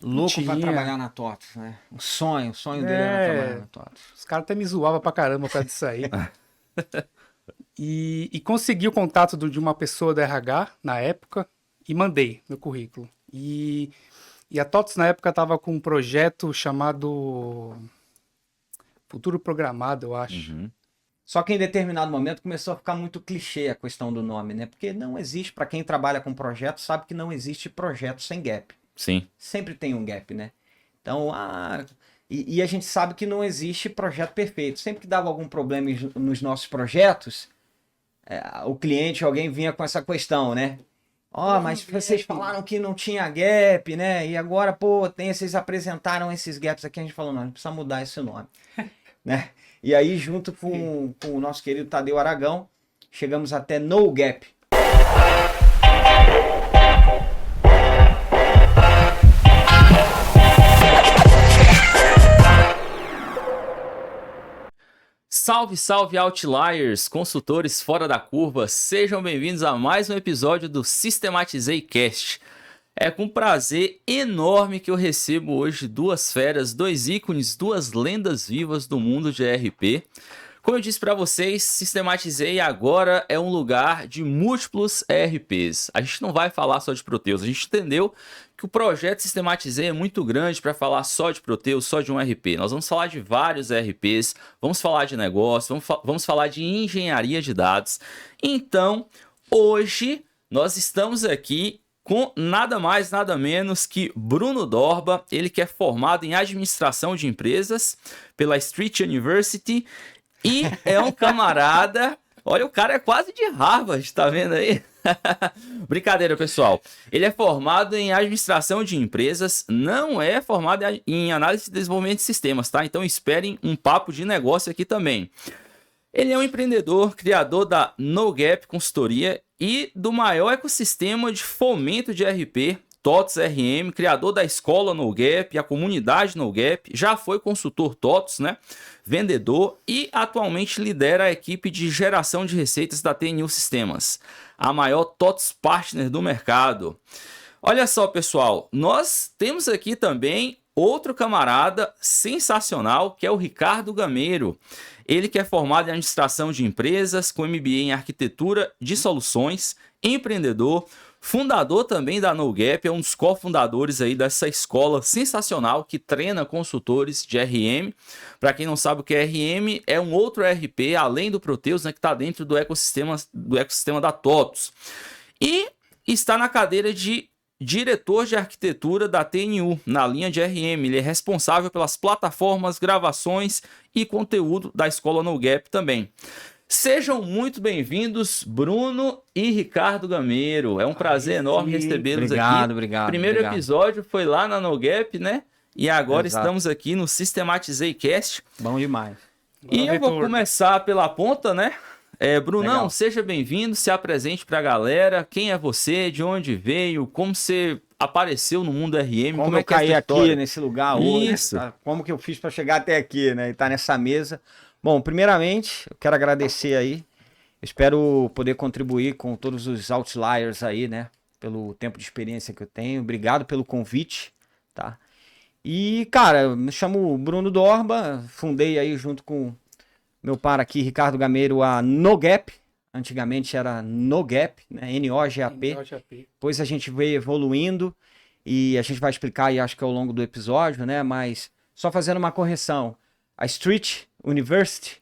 louco pra Tinha. trabalhar na TOTS, né? O sonho dele era trabalhar na TOTS. Os caras até me zoavam pra caramba por causa disso aí. E consegui o contato de uma pessoa da RH na época e mandei meu currículo. E a TOTS na época tava com um projeto chamado Futuro Programado, eu acho. Uhum. Só que em determinado momento começou a ficar muito clichê a questão do nome, né? Porque não existe, para quem trabalha com projeto, sabe que não existe projeto sem gap. Sim. Sempre tem um gap, né? Então, e a gente sabe que não existe projeto perfeito. Sempre que dava algum problema nos nossos projetos, o cliente, alguém vinha com essa questão, né? Mas vocês falaram que não tinha gap, né? E agora, pô, vocês apresentaram esses gaps aqui. A gente falou, não, a gente precisa mudar esse nome, né? E aí, junto com o nosso querido Tadeu Aragão, chegamos até No Gap. Salve, salve Outliers, consultores fora da curva, sejam bem-vindos a mais um episódio do Systematizei Cast. É com prazer enorme que eu recebo hoje duas feras, dois ícones, duas lendas vivas do mundo de ERP. Como eu disse para vocês, Systematizei agora é um lugar de múltiplos ERPs. A gente não vai falar só de Proteus, a gente entendeu que o projeto Systematizei é muito grande para falar só de Proteus, só de um ERP. Nós vamos falar de vários ERPs, vamos falar de negócio, vamos falar de engenharia de dados. Então, hoje nós estamos aqui com nada mais, nada menos que Bruno Dorba, ele que é formado em administração de empresas pela Street University e é um camarada, olha, o cara é quase de Harvard, tá vendo aí? Brincadeira, pessoal. Ele é formado em administração de empresas, não é formado em análise de desenvolvimento de sistemas, tá? Então esperem um papo de negócio aqui também. Ele é um empreendedor, criador da NoGap Consultoria e do maior ecossistema de fomento de RP, TOTS RM, criador da escola NoGap, a comunidade NoGap, já foi consultor TOTS, né? Vendedor e atualmente lidera a equipe de geração de receitas da TNU Sistemas, a maior TOTS partner do mercado. Olha só, pessoal, nós temos aqui também outro camarada sensacional, que é o Ricardo Gameiro. Ele que é formado em administração de empresas, com MBA em arquitetura de soluções, empreendedor, fundador também da NoGap, é um dos cofundadores aí dessa escola sensacional que treina consultores de RM. Para quem não sabe o que é RM, é um outro ERP, além do Proteus, né, que está dentro do ecossistema da TOTS. E está na cadeira de diretor de arquitetura da TNU, na linha de RM. Ele é responsável pelas plataformas, gravações e conteúdo da escola NoGap também. Sejam muito bem-vindos, Bruno e Ricardo Gameiro. É um prazer enorme recebê-los aqui. Obrigado. Primeiro episódio foi lá na NoGap, né? E agora Exato. estamos aqui no Systematizei Cast. Bom demais. E eu vou começar pela ponta, né? Brunão, Legal. seja bem-vindo, se apresente para a galera. Quem é você, de onde veio, como você apareceu no mundo RM, Como é eu que é caí essa aqui história? nesse lugar hoje, Isso. tá? Como que eu fiz para chegar até aqui, né? E estar nessa mesa. Bom, primeiramente, eu quero agradecer aí. Eu espero poder contribuir com todos os outliers aí, né? Pelo tempo de experiência que eu tenho. Obrigado pelo convite, tá? E, cara, eu me chamo Bruno Dorba, fundei aí junto com meu par aqui, Ricardo Gameiro, a NoGap. Antigamente era NoGap, né? N-O-G-A-P. Depois a gente veio evoluindo e a gente vai explicar aí, acho que ao longo do episódio, né? Mas só fazendo uma correção. A Street University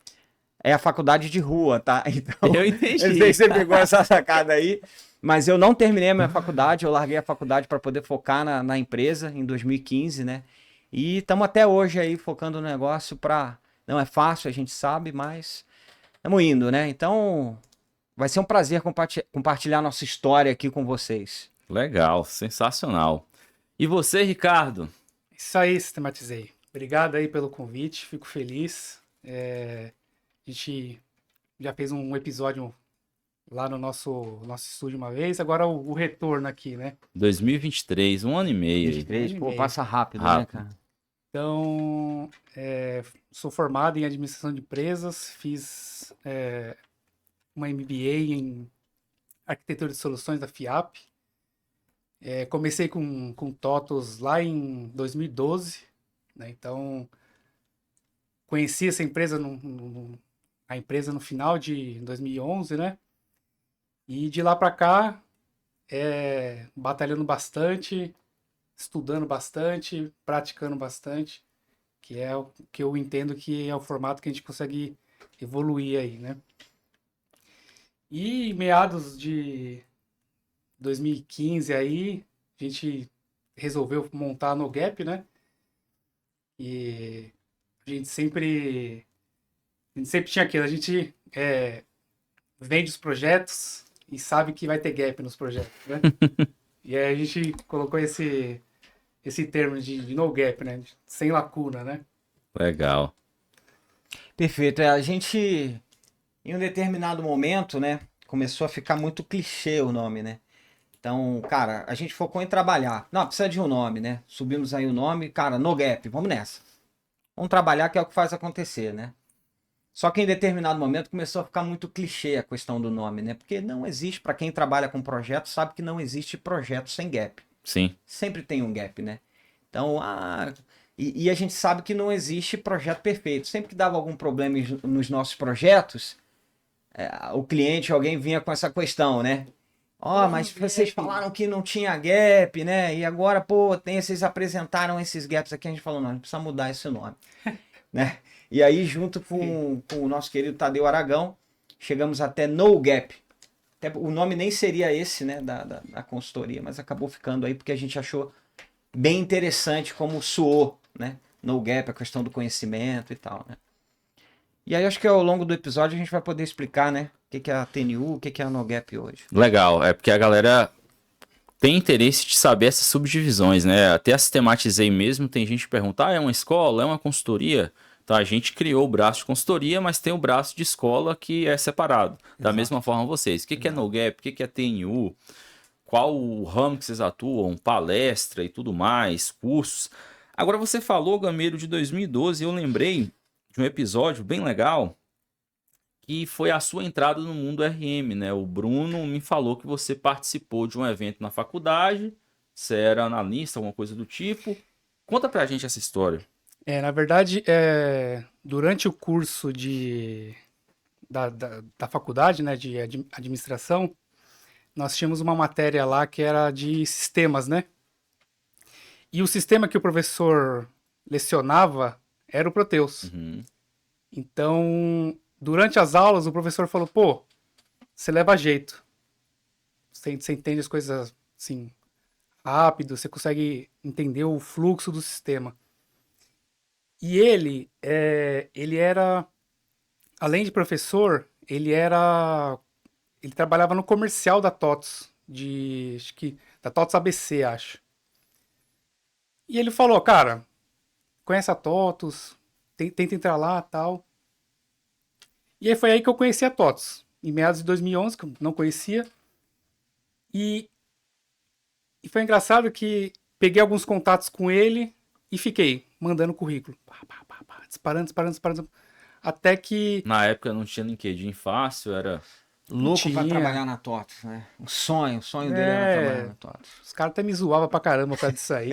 é a faculdade de rua, tá? Então, Eu entendi. eu sei que você pegou essa sacada aí, mas eu não terminei a minha faculdade, eu larguei a faculdade para poder focar na empresa em 2015, né? E estamos até hoje aí focando no negócio para... Não é fácil, a gente sabe, mas estamos indo, né? Então, vai ser um prazer compartilhar nossa história aqui com vocês. Legal, sensacional. E você, Ricardo? Isso aí, Systematizei. Obrigado aí pelo convite, fico feliz. A gente já fez um episódio lá no nosso estúdio uma vez, agora o retorno aqui, né? 2023, um ano e meio. 23, pô, passa rápido, né, Rápido. cara? Então, sou formado em administração de empresas, fiz uma MBA em arquitetura de soluções da FIAP Comecei com TOTOS lá em 2012, né? Então, conheci essa empresa, a empresa no final de 2011, né? E de lá para cá, batalhando bastante, estudando bastante, praticando bastante, que é o que eu entendo que é o formato que a gente consegue evoluir aí, né? E em meados de 2015 aí, a gente resolveu montar a NoGap, né? E a gente sempre, a gente sempre tinha aquilo, a gente vende os projetos e sabe que vai ter gap nos projetos, né? E aí a gente colocou esse termo de no gap, né? Sem lacuna, né? Legal. Perfeito. A gente, em um determinado momento, né, começou a ficar muito clichê o nome, né? Então, cara, a gente focou em trabalhar. Não, precisa de um nome, né? Subimos aí o nome, cara, no gap, vamos nessa. Vamos trabalhar, que é o que faz acontecer, né? Só que em determinado momento começou a ficar muito clichê a questão do nome, né? Porque não existe, para quem trabalha com projeto, sabe que não existe projeto sem gap. Sim. Sempre tem um gap, né? Então, e a gente sabe que não existe projeto perfeito. Sempre que dava algum problema nos nossos projetos, o cliente, alguém vinha com essa questão, né? Ó, mas vocês falaram que não tinha gap, né? E agora, pô, vocês apresentaram esses gaps aqui. A gente falou, não, a gente precisa mudar esse nome, né? E aí, junto com o nosso querido Tadeu Aragão, chegamos até No Gap. Até, o nome nem seria esse, né, da consultoria, mas acabou ficando aí porque a gente achou bem interessante como soou, né? No Gap, a questão do conhecimento e tal, né? E aí acho que ao longo do episódio a gente vai poder explicar, né? O que é a TNU, o que é a No Gap hoje. Legal, é porque a galera tem interesse de saber essas subdivisões, né? Até a Sistematizei mesmo, tem gente que pergunta, é uma escola, é uma consultoria? Tá, a gente criou o braço de consultoria, mas tem o braço de escola que é separado. Da Exato. mesma forma vocês. O que é NoGap? O que é TNU? Qual o ramo que vocês atuam? Palestra e tudo mais, cursos. Agora você falou, Gameiro, de 2012, e eu lembrei de um episódio bem legal que foi a sua entrada no mundo RM, né? O Bruno me falou que você participou de um evento na faculdade, você era analista, alguma coisa do tipo. Conta pra gente essa história. Na verdade, durante o curso da faculdade, né, de administração, nós tínhamos uma matéria lá que era de sistemas, né? E o sistema que o professor lecionava era o Proteus. Uhum. Então, durante as aulas, o professor falou, pô, você leva jeito. Você entende as coisas, assim, rápido, você consegue entender o fluxo do sistema. E ele era, além de professor, ele trabalhava no comercial da TOTS, acho que, da TOTS ABC, acho. E ele falou, cara, conhece a TOTS, tenta entrar lá, tal. E aí foi aí que eu conheci a TOTS, em meados de 2011, que eu não conhecia. E foi engraçado que peguei alguns contatos com ele e fiquei mandando currículo. Disparando. Até que... Na época não tinha LinkedIn fácil, era... Louco pra tinha. trabalhar na TOTS, né? O sonho dele era trabalhar na TOTS. Os caras até me zoavam pra caramba por causa disso aí.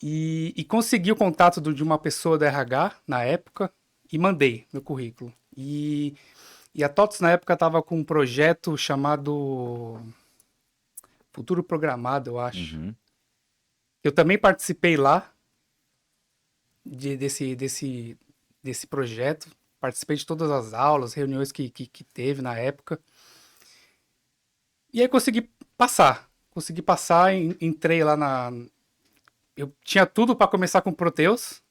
E consegui o contato de uma pessoa da RH, na época, e mandei meu currículo. E a TOTS, na época, tava com um projeto chamado Futuro Programado, eu acho. Uhum. Eu também participei lá desse projeto. Participei de todas as aulas, reuniões que teve na época. E aí consegui passar. Entrei lá eu tinha tudo para começar com Proteus,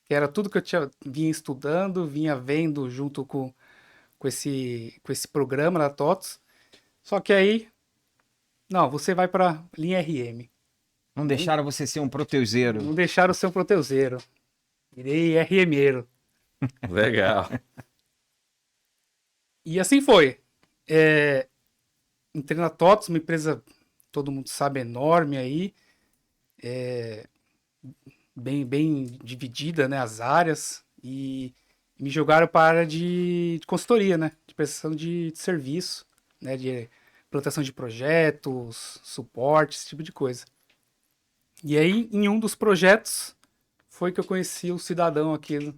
que era tudo que eu vinha estudando, vinha vendo junto com esse programa da TOTS. Só que aí, não, você vai para linha RM. Não deixaram você ser um proteuseiro. Não deixaram ser um proteuseiro. Virei RMeiro. Legal. E assim foi. Entrei na TOTS, uma empresa, todo mundo sabe, enorme aí. Bem dividida, né, as áreas. E me jogaram para a área de consultoria, né? De prestação de serviço, né? implantação de projetos, suporte, esse tipo de coisa. E aí, em um dos projetos, foi que eu conheci o cidadão aqui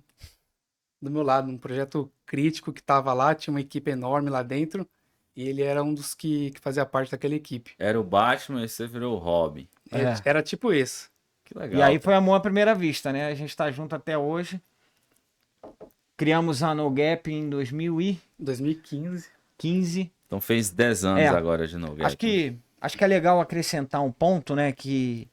do meu lado, um projeto crítico que estava lá, tinha uma equipe enorme lá dentro, e ele era um dos que fazia parte daquela equipe. Era o Batman e você virou o Robin. É. Era tipo isso. Que legal. E aí foi amor à primeira vista, né? A gente tá junto até hoje. Criamos a NoGap em 2015. 2015. Então fez 10 anos É. agora de novo. Acho que é legal acrescentar um ponto, né? Que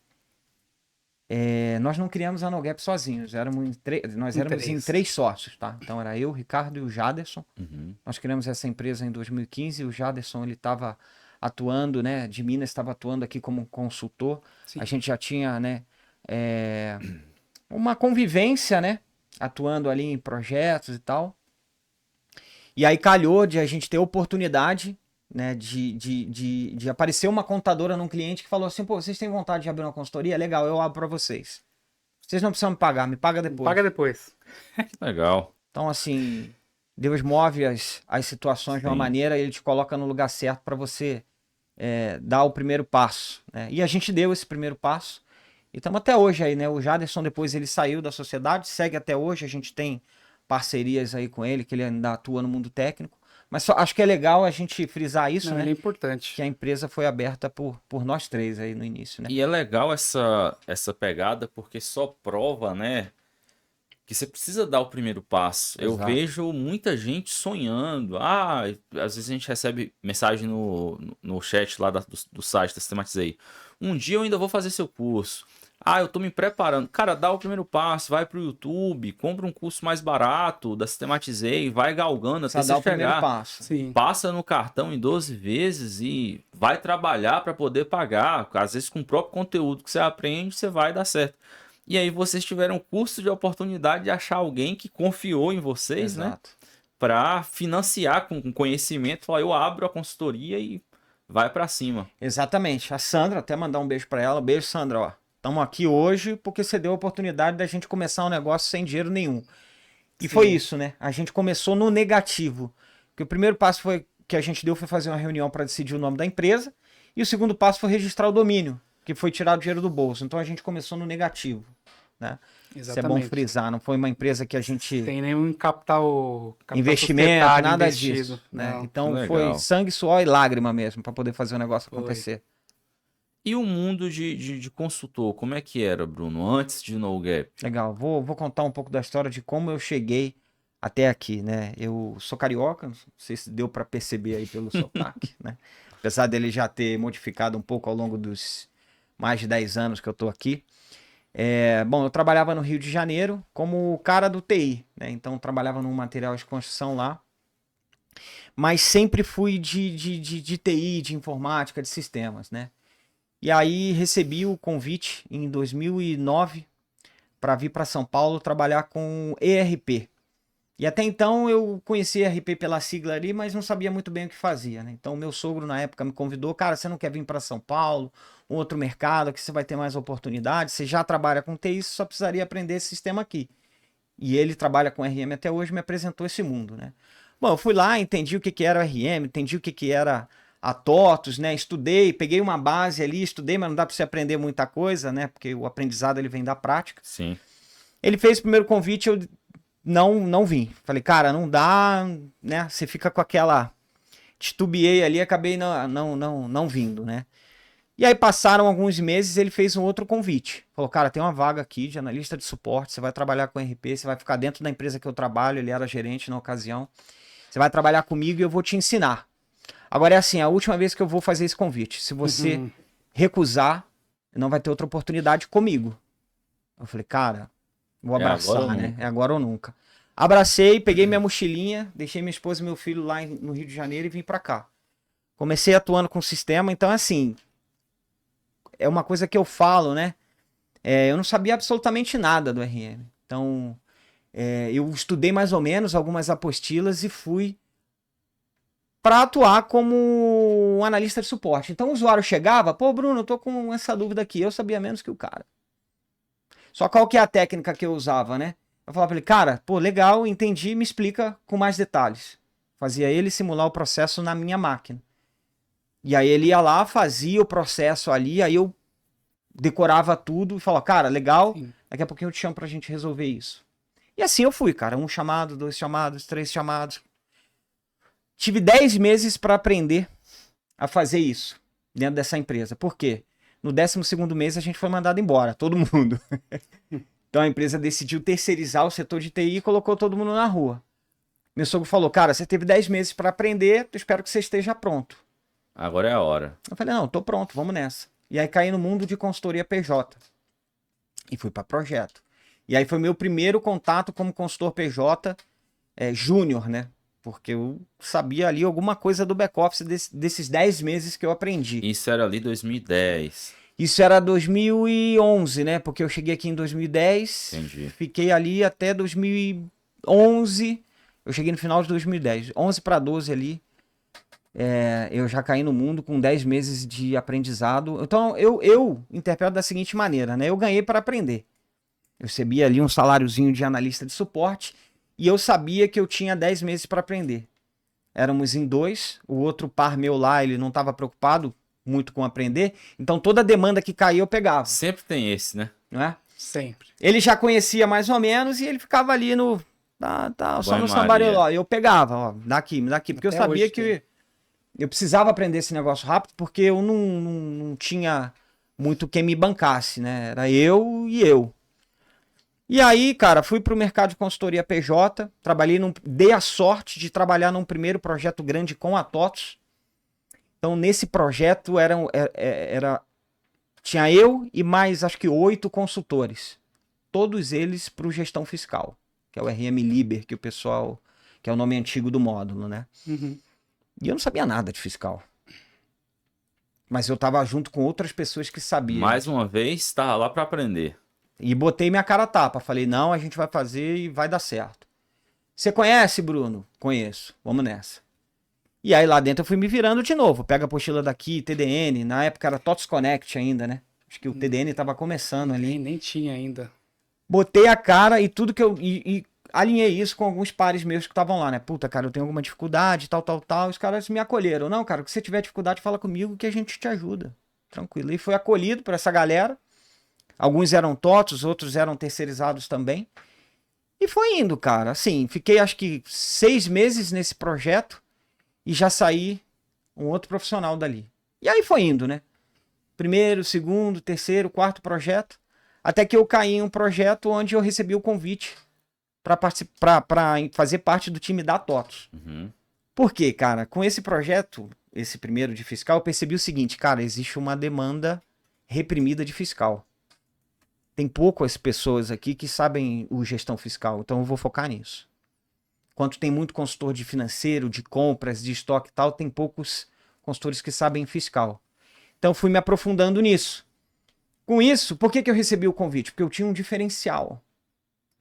nós não criamos a NoGap sozinhos. Nós éramos em 3 sócios, tá? Então era eu, o Ricardo e o Jaderson. Uhum. Nós criamos essa empresa em 2015. O Jaderson, ele estava atuando, né? De Minas, estava atuando aqui como consultor. Sim. A gente já tinha, né? Uma convivência, né? Atuando ali em projetos e tal. E aí calhou de a gente ter oportunidade, né, de aparecer uma contadora num cliente que falou assim, pô, vocês têm vontade de abrir uma consultoria? Legal, eu abro para vocês. Vocês não precisam me pagar, me paga depois. Paga depois. Que legal. Então, assim, Deus move as situações de uma Sim. maneira, ele te coloca no lugar certo para você dar o primeiro passo, né? E a gente deu esse primeiro passo. E estamos até hoje aí, né? O Jaderson, depois ele saiu da sociedade, segue até hoje, a gente tem parcerias aí com ele, que ele ainda atua no mundo técnico. Mas acho que é legal a gente frisar isso, Não, né? ele é importante. Que a empresa foi aberta por nós 3 aí no início, né? E é legal essa pegada porque só prova, né, que você precisa dar o primeiro passo. Eu Exato. vejo muita gente sonhando. Às vezes a gente recebe mensagem no chat lá do site da Sistematizei. Um dia eu ainda vou fazer seu curso. Eu tô me preparando. Cara, dá o primeiro passo, vai pro YouTube, compra um curso mais barato da Sistematizei, vai galgando até Precisa dar você o primeiro chegar. passo. Sim. Passa no cartão em 12 vezes e vai trabalhar para poder pagar. Às vezes com o próprio conteúdo que você aprende, você vai dar certo. E aí vocês tiveram custo de oportunidade de achar alguém que confiou em vocês, né? Exato. Para financiar com conhecimento. Falar, eu abro a consultoria e vai para cima. Exatamente. A Sandra, até mandar um beijo para ela. Beijo, Sandra, ó. Estamos aqui hoje porque você deu a oportunidade da gente começar um negócio sem dinheiro nenhum. E Sim. foi isso, né? A gente começou no negativo. Porque o primeiro passo que a gente deu foi fazer uma reunião para decidir o nome da empresa. E o segundo passo foi registrar o domínio, que foi tirar o dinheiro do bolso. Então a gente começou no negativo, né? Isso é bom Exatamente. frisar. Não foi uma empresa que a gente... Tem nenhum capital investimento, societário nada investido, disso, né? não. Então Legal. foi sangue, suor e lágrima mesmo para poder fazer o negócio Foi. acontecer. E o mundo de consultor, como é que era, Bruno, antes de NoGap? Legal, vou contar um pouco da história de como eu cheguei até aqui, né? Eu sou carioca, não sei se deu para perceber aí pelo sotaque, né? Apesar dele já ter modificado um pouco ao longo dos mais de 10 anos que eu tô aqui. Bom, eu trabalhava no Rio de Janeiro como cara do TI, né? Então eu trabalhava num material de construção lá. Mas sempre fui de TI, de informática, de sistemas, né? E aí recebi o convite em 2009 para vir para São Paulo trabalhar com ERP. E até então eu conhecia ERP pela sigla ali, mas não sabia muito bem o que fazia, né? Então meu sogro na época me convidou, cara, você não quer vir para São Paulo, um outro mercado que você vai ter mais oportunidades, você já trabalha com TI, você só precisaria aprender esse sistema aqui. E ele trabalha com RM até hoje, me apresentou esse mundo, né? Bom, eu fui lá, entendi o que era o RM, entendi o que era a TOTUS, né? Estudei, peguei uma base ali, estudei, mas não dá para você aprender muita coisa, né? Porque o aprendizado ele vem da prática. Sim. Ele fez o primeiro convite, eu não vim. Falei, cara, não dá, né? Você fica com aquela... Titubeei ali, acabei não vindo, né? E aí passaram alguns meses, ele fez um outro convite. Falou, cara, tem uma vaga aqui de analista de suporte, você vai trabalhar com RP, você vai ficar dentro da empresa que eu trabalho, ele era gerente na ocasião. Você vai trabalhar comigo e eu vou te ensinar. Agora é assim, a última vez que eu vou fazer esse convite. Se você recusar, não vai ter outra oportunidade comigo. Eu falei, cara, vou abraçar, agora ou né? nunca. É agora ou nunca. Abracei, peguei minha mochilinha, deixei minha esposa e meu filho lá no Rio de Janeiro e vim pra cá. Comecei atuando com o sistema, então assim, é uma coisa que eu falo, né? Eu não sabia absolutamente nada do RM. Então, eu estudei mais ou menos algumas apostilas e fui para atuar como um analista de suporte. Então o usuário chegava, pô, Bruno, eu tô com essa dúvida aqui, eu sabia menos que o cara. Só qual que é a técnica que eu usava, né? Eu falava pra ele, cara, pô, legal, entendi, me explica com mais detalhes. Fazia ele simular o processo na minha máquina. E aí ele ia lá, fazia o processo ali, aí eu decorava tudo e falava, cara, legal, Sim. daqui a pouquinho eu te chamo pra gente resolver isso. E assim eu fui, cara, 1 chamado, 2 chamados, 3 chamados. Tive 10 meses para aprender a fazer isso dentro dessa empresa. Por quê? No 12º mês a gente foi mandado embora, todo mundo. Então a empresa decidiu terceirizar o setor de TI e colocou todo mundo na rua. Meu sogro falou, cara, você teve 10 meses para aprender, eu espero que você esteja pronto. Agora é a hora. Eu falei, não, tô pronto, vamos nessa. E aí caí no mundo de consultoria PJ. E fui para projeto. E aí foi meu primeiro contato como consultor PJ júnior, né? Porque eu sabia ali alguma coisa do back-office desses 10 meses que eu aprendi. Isso era ali 2010. Isso era 2011, né? Porque eu cheguei aqui em 2010, Entendi. fiquei ali até 2011, eu cheguei no final de 2010, 11 para 12 ali, eu já caí no mundo com 10 meses de aprendizado. Então eu interpreto da seguinte maneira, né? Eu ganhei para aprender. Eu recebia ali um saláriozinho de analista de suporte e eu sabia que eu tinha 10 meses para aprender. Éramos em 2, o outro par meu lá, ele não estava preocupado muito com aprender, então toda a demanda que caía eu pegava, Sempre tem esse, né? não é? Sempre. Ele já conhecia mais ou menos e ele ficava ali no só no Banho-maria. sambareló. Eu pegava, ó, daqui, porque Até eu sabia hoje que eu precisava aprender esse negócio rápido, porque eu não tinha muito quem me bancasse, né? Era eu e eu. E aí, cara, fui pro mercado de consultoria PJ, dei a sorte de trabalhar num primeiro projeto grande com a TOTOS. Então, nesse projeto tinha eu e mais, acho que 8 consultores. Todos eles para o gestão fiscal, que é o RM Liber, que é o nome antigo do módulo, né? Uhum. E eu não sabia nada de fiscal. Mas eu tava junto com outras pessoas que sabiam. Mais uma vez, estava lá para aprender. E botei minha cara a tapa. Falei, não, a gente vai fazer e vai dar certo. Você conhece, Bruno? Conheço. Vamos nessa. E aí lá dentro eu fui me virando de novo. Pega a apostila daqui, TDN. Na época era TOTOS Connect ainda, né? Acho que o TDN tava começando ali. Nem tinha ainda. Botei a cara e tudo que eu... E alinhei isso com alguns pares meus que estavam lá, né? Puta, cara, eu tenho alguma dificuldade, tal. Os caras me acolheram. Não, cara, se você tiver dificuldade, fala comigo que a gente te ajuda. Tranquilo. E foi acolhido por essa galera. Alguns eram TOTOS, outros eram terceirizados também. E foi indo, cara. Assim, fiquei acho que 6 meses nesse projeto e já saí um outro profissional dali. E aí foi indo, né? Primeiro, segundo, terceiro, quarto projeto. Até que eu caí em um projeto onde eu recebi o convite para fazer parte do time da TOTOS. Uhum. Por quê, cara? Com esse projeto, esse primeiro de fiscal, eu percebi o seguinte, cara, existe uma demanda reprimida de fiscal. Tem poucas pessoas aqui que sabem o gestão fiscal, então eu vou focar nisso. Enquanto tem muito consultor de financeiro, de compras, de estoque e tal, tem poucos consultores que sabem fiscal. Então fui me aprofundando nisso. Com isso, por que eu recebi o convite? Porque eu tinha um diferencial.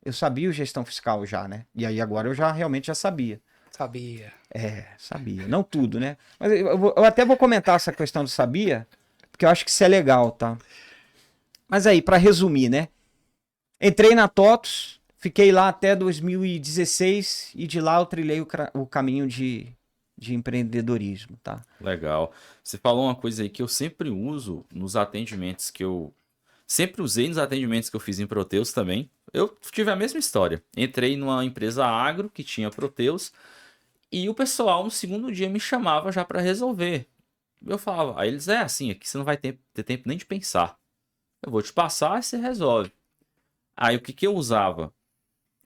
Eu sabia o gestão fiscal já, né? E aí agora eu realmente já sabia. Sabia. Sabia. Não tudo, né? Mas eu até vou comentar essa questão do sabia, porque eu acho que isso é legal, tá? Mas aí, para resumir, né? Entrei na TOTOS, fiquei lá até 2016 e de lá eu trilhei o caminho de empreendedorismo, tá? Legal. Você falou uma coisa aí que eu sempre uso nos atendimentos que eu... Sempre usei nos atendimentos que eu fiz em Proteus também. Eu tive a mesma história. Entrei numa empresa agro que tinha Proteus e o pessoal no segundo dia me chamava já para resolver. Eu falava, aí eles, assim, aqui você não vai ter tempo nem de pensar. Eu vou te passar e você resolve. Aí o que eu usava?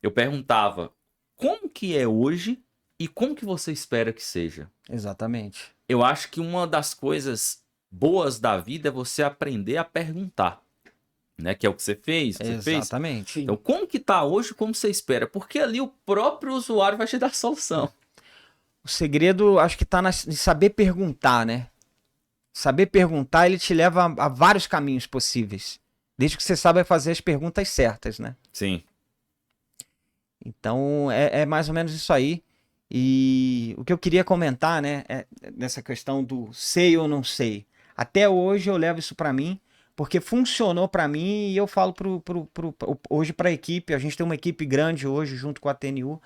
Eu perguntava, como que é hoje e como que você espera que seja? Exatamente. Eu acho que uma das coisas boas da vida é você aprender a perguntar. Né? Que é o que você fez. Exatamente. Sim. Então, como que tá hoje, como você espera? Porque ali o próprio usuário vai te dar a solução. O segredo, acho que tá em saber perguntar, né? Saber perguntar, ele te leva a vários caminhos possíveis. Desde que você saiba fazer as perguntas certas, né? Sim. Então, é mais ou menos isso aí. E o que eu queria comentar, né? Nessa questão do sei ou não sei. Até hoje eu levo isso para mim, porque funcionou para mim e eu falo hoje para a equipe. A gente tem uma equipe grande hoje, junto com a TNU,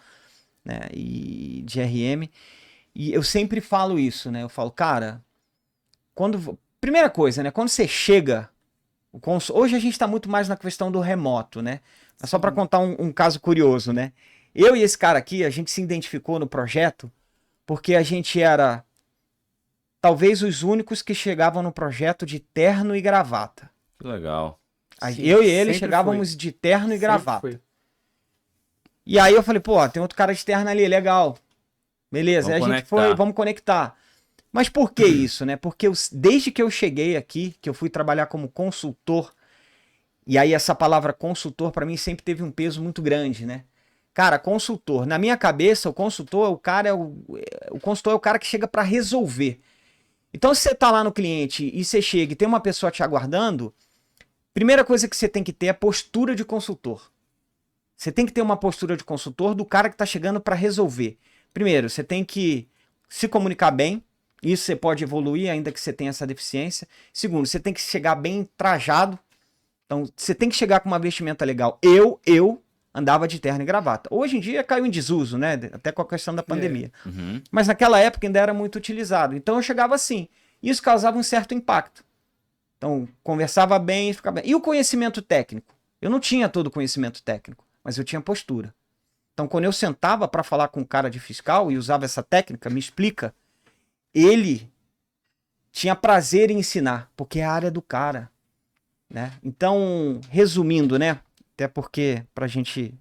né? E de RM. E eu sempre falo isso, né? Eu falo, cara... Primeira coisa, né? Quando você chega, hoje a gente está muito mais na questão do remoto, né? Mas só para contar um caso curioso, né? Eu e esse cara aqui, a gente se identificou no projeto porque a gente era talvez os únicos que chegavam no projeto de terno e gravata. Que legal. Sim, Eu e ele sempre chegávamos de terno e Sempre gravata. foi. E aí eu falei, pô, tem outro cara de terno ali, legal. Beleza, aí Vamos a gente conectar. foi, vamos conectar. Mas por que isso, né? Porque desde que eu cheguei aqui, que eu fui trabalhar como consultor, e aí essa palavra consultor para mim sempre teve um peso muito grande, né? Cara, consultor, na minha cabeça, o consultor é o cara, o consultor é o cara que chega para resolver. Então, se você tá lá no cliente e você chega e tem uma pessoa te aguardando, primeira coisa que você tem que ter é postura de consultor. Você tem que ter uma postura de consultor do cara que tá chegando para resolver. Primeiro, você tem que se comunicar bem. Isso você pode evoluir, ainda que você tenha essa deficiência. Segundo, você tem que chegar bem trajado. Então, você tem que chegar com uma vestimenta legal. Eu andava de terno e gravata. Hoje em dia caiu em desuso, né? Até com a questão da pandemia. Uhum. Mas naquela época ainda era muito utilizado. Então eu chegava assim. Isso causava um certo impacto. Então, conversava bem e ficava bem. E o conhecimento técnico? Eu não tinha todo o conhecimento técnico, mas eu tinha postura. Então, quando eu sentava para falar com um cara de fiscal e usava essa técnica, me explica, ele tinha prazer em ensinar, porque é a área do cara, né? Então, resumindo, né? Até porque, para a gente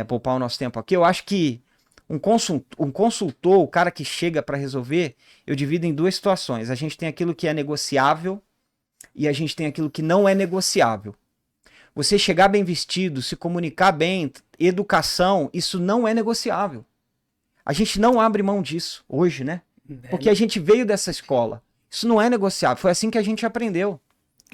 poupar o nosso tempo aqui, eu acho que um consultor, o cara que chega para resolver, eu divido em duas situações. A gente tem aquilo que é negociável e a gente tem aquilo que não é negociável. Você chegar bem vestido, se comunicar bem, educação, isso não é negociável. A gente não abre mão disso hoje, né? Porque a gente veio dessa escola. Isso não é negociável. Foi assim que a gente aprendeu.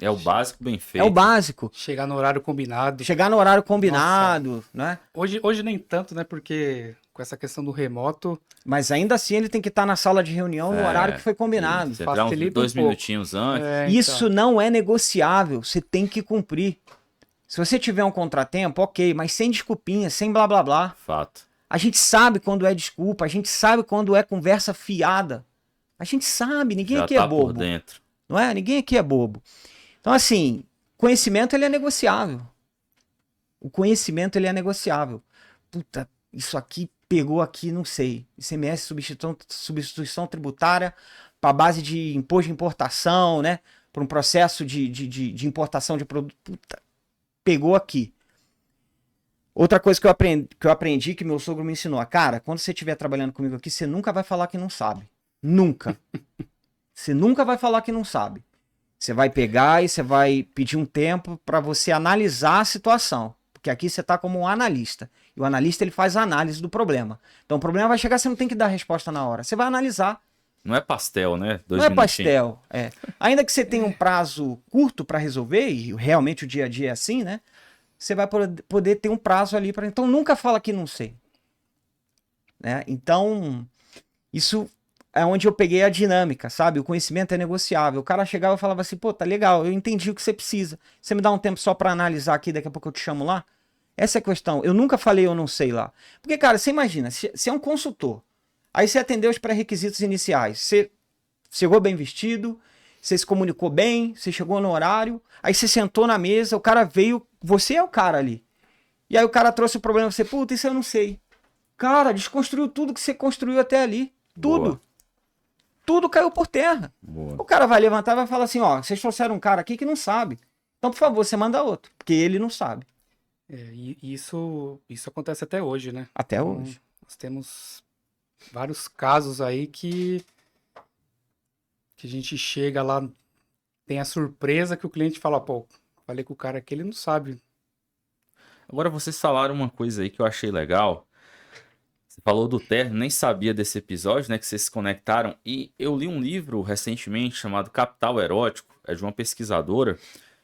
É o básico bem feito. É o básico. Chegar no horário combinado. Chegar no horário combinado, né? Hoje nem tanto, né? Porque com essa questão do remoto, Mas ainda assim ele tem que estar na sala de reunião no horário que foi combinado. Você entrar uns facilita 2 um pouco. minutinhos antes. Isso não é negociável. Você tem que cumprir. Se você tiver um contratempo, ok, mas sem desculpinha, sem blá blá blá. Fato. A gente sabe quando é desculpa, a gente sabe quando é conversa fiada. A gente sabe, ninguém Já aqui tá é por bobo, dentro. não é? Ninguém aqui é bobo. Então assim, conhecimento ele é negociável. O conhecimento ele é negociável. Puta, isso aqui pegou aqui, não sei. ICMS, substituição tributária para base de imposto de importação, né? Para um processo de importação de produto. Puta, pegou aqui. Outra coisa que eu aprendi, que meu sogro me ensinou. Cara, quando você estiver trabalhando comigo aqui, você nunca vai falar que não sabe. Nunca. Você nunca vai falar que não sabe. Você vai pegar e você vai pedir um tempo para você analisar a situação. Porque aqui você está como um analista. E o analista ele faz a análise do problema. Então o problema vai chegar, você não tem que dar a resposta na hora. Você vai analisar. Não é pastel, né? Não é pastel. É. Ainda que você tenha um prazo curto para resolver, e realmente o dia a dia é assim, né? Você vai poder ter um prazo ali para. Então nunca fala que não sei. Né? Então, isso é onde eu peguei a dinâmica, sabe? O conhecimento é negociável. O cara chegava e falava assim, pô, tá legal, eu entendi o que você precisa. Você me dá um tempo só para analisar aqui, daqui a pouco eu te chamo lá? Essa é a questão. Eu nunca falei eu não sei lá. Porque, cara, você imagina, você é um consultor. Aí você atendeu os pré-requisitos iniciais. Você chegou bem vestido, você se comunicou bem, você chegou no horário, aí você sentou na mesa, o cara veio, você é o cara ali. E aí o cara trouxe o problema, você, puta, isso eu não sei. Cara, desconstruiu tudo que você construiu até ali. Tudo. Boa. Tudo caiu por terra. Boa. O cara vai levantar e vai falar assim, ó, vocês trouxeram um cara aqui que não sabe. Então, por favor, você manda outro, porque ele não sabe. e isso acontece até hoje, né? Até Então, hoje. nós temos vários casos aí que a gente chega lá, tem a surpresa que o cliente fala, pô, falei com o cara aqui, ele não sabe. Agora vocês falaram uma coisa aí que eu achei legal. Você falou do terno, nem sabia desse episódio, né? Que vocês se conectaram. E eu li um livro recentemente chamado Capital Erótico, é de uma pesquisadora.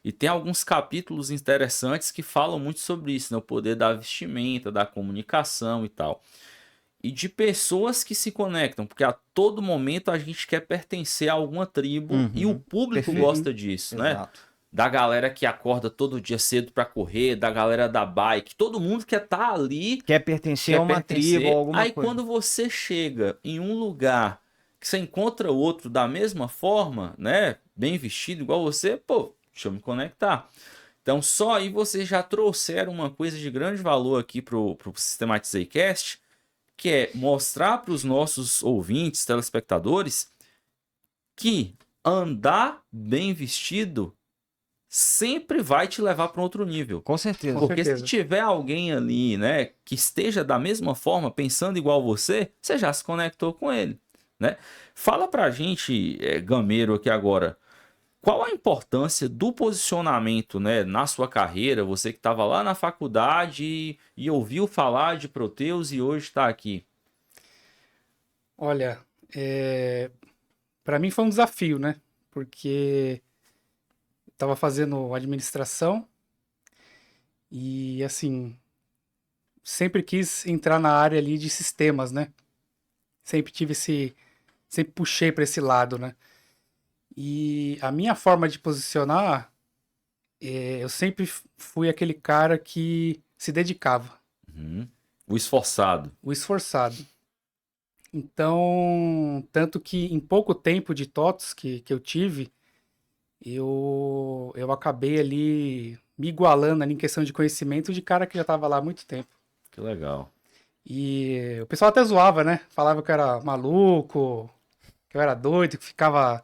E tem alguns capítulos interessantes que falam muito sobre isso, né? O poder da vestimenta, da comunicação e tal. E de pessoas que se conectam, porque a todo momento a gente quer pertencer a alguma tribo e o público Perfeito. gosta disso, né? Exato. Da galera que acorda todo dia cedo pra correr, da galera da bike, todo mundo quer estar ali, Quer pertencer quer a uma pertencer. tribo ou alguma Aí coisa. quando você chega em um lugar que você encontra outro da mesma forma, né? Bem vestido, igual você, pô, deixa eu me conectar. Então, só aí vocês já trouxeram uma coisa de grande valor aqui pro Systematizei Cast, que é mostrar para os nossos ouvintes, telespectadores, que andar bem vestido sempre vai te levar para outro nível. Com certeza. Com Porque certeza. se tiver alguém ali, né, que esteja da mesma forma, pensando igual você já se conectou com ele, né? Fala pra gente, gameiro aqui agora, qual a importância do posicionamento, né, na sua carreira, você que estava lá na faculdade e ouviu falar de Proteus e hoje está aqui? Olha, para mim foi um desafio, né? Porque estava fazendo administração e, assim, sempre quis entrar na área ali de sistemas, né? Sempre puxei para esse lado, né? E a minha forma de posicionar, eu sempre fui aquele cara que se dedicava, Uhum. O esforçado. o esforçado. Então, tanto que em pouco tempo de TOTS que eu tive, eu acabei ali me igualando ali em questão de conhecimento de cara que já estava lá há muito tempo. Que legal. E o pessoal até zoava, né? Falava que eu era maluco, que eu era doido, que ficava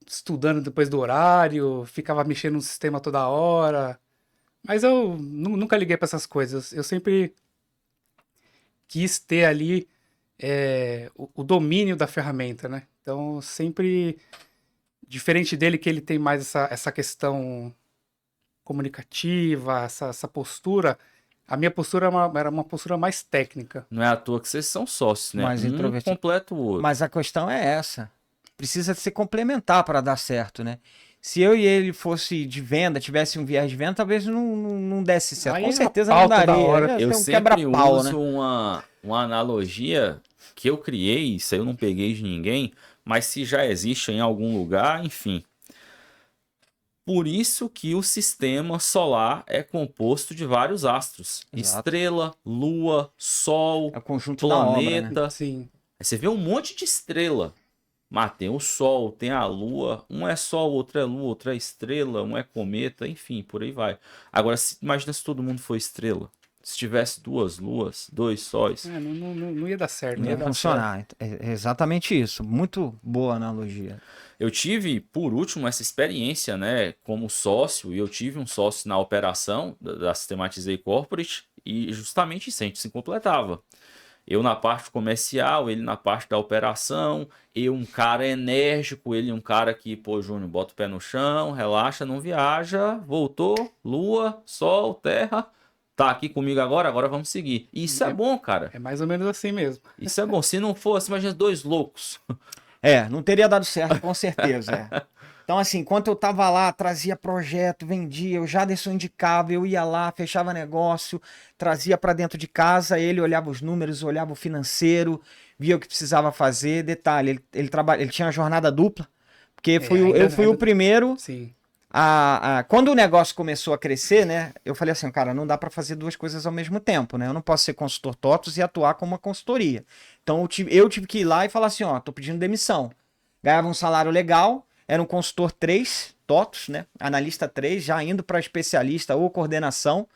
estudando depois do horário, ficava mexendo no sistema toda hora. Mas eu nunca liguei para essas coisas. Eu sempre quis ter ali o domínio da ferramenta, né? Então, sempre, diferente dele, que ele tem mais essa questão comunicativa, essa postura, a minha postura era uma postura mais técnica. Não é à toa que vocês são sócios, né? Mais Um introvertido. completa o outro. Mas a questão é essa. Precisa ser complementar para dar certo, né? Se eu e ele fosse de venda, tivesse um viés de venda, talvez não desse certo. Aí Com é a certeza não pauta da daria. hora. Ia Eu ser um sempre quebra-pau, uso né? uma analogia que eu criei, isso aí eu não peguei de ninguém, mas se já existe em algum lugar, enfim. Por isso que o sistema solar é composto de vários astros. Exato. Estrela, lua, sol, É o conjunto da obra, né? planeta. Sim. Aí você vê um monte de estrela. Mas tem o sol, tem a lua. Um é sol, outro é lua, outro é estrela, um é cometa, enfim, por aí vai. Agora, imagina se todo mundo for estrela. Se tivesse duas luas, dois sóis. Não ia dar certo. Não Não ia ia dar certo. funcionar. É exatamente isso. Muito boa analogia. Eu tive, por último, essa experiência, né, como sócio, e eu tive um sócio na operação da Systematizei Corporate, e justamente isso, a gente se completava. Eu na parte comercial, ele na parte da operação, eu um cara enérgico, ele um cara que, pô, Júnior, bota o pé no chão, relaxa, não viaja, voltou, lua, sol, terra, tá aqui comigo agora vamos seguir. E isso é bom, cara. É mais ou menos assim mesmo. Isso é bom. Se não fosse, imagina dois loucos. Não teria dado certo, com certeza. Então, assim, enquanto eu tava lá, trazia projeto, vendia, o Jaderson indicava, eu ia lá, fechava negócio, trazia para dentro de casa, ele olhava os números, olhava o financeiro, via o que precisava fazer. Detalhe, ele tinha uma jornada dupla, porque eu fui o primeiro. Sim. Quando o negócio começou a crescer, né, eu falei assim, cara, não dá para fazer duas coisas ao mesmo tempo, né? Eu não posso ser consultor TOTOS e atuar como uma consultoria. Então eu tive que ir lá e falar assim, ó, tô pedindo demissão. Ganhava um salário legal, era um consultor 3, TOTOS, né? Analista 3, já indo para especialista ou coordenação,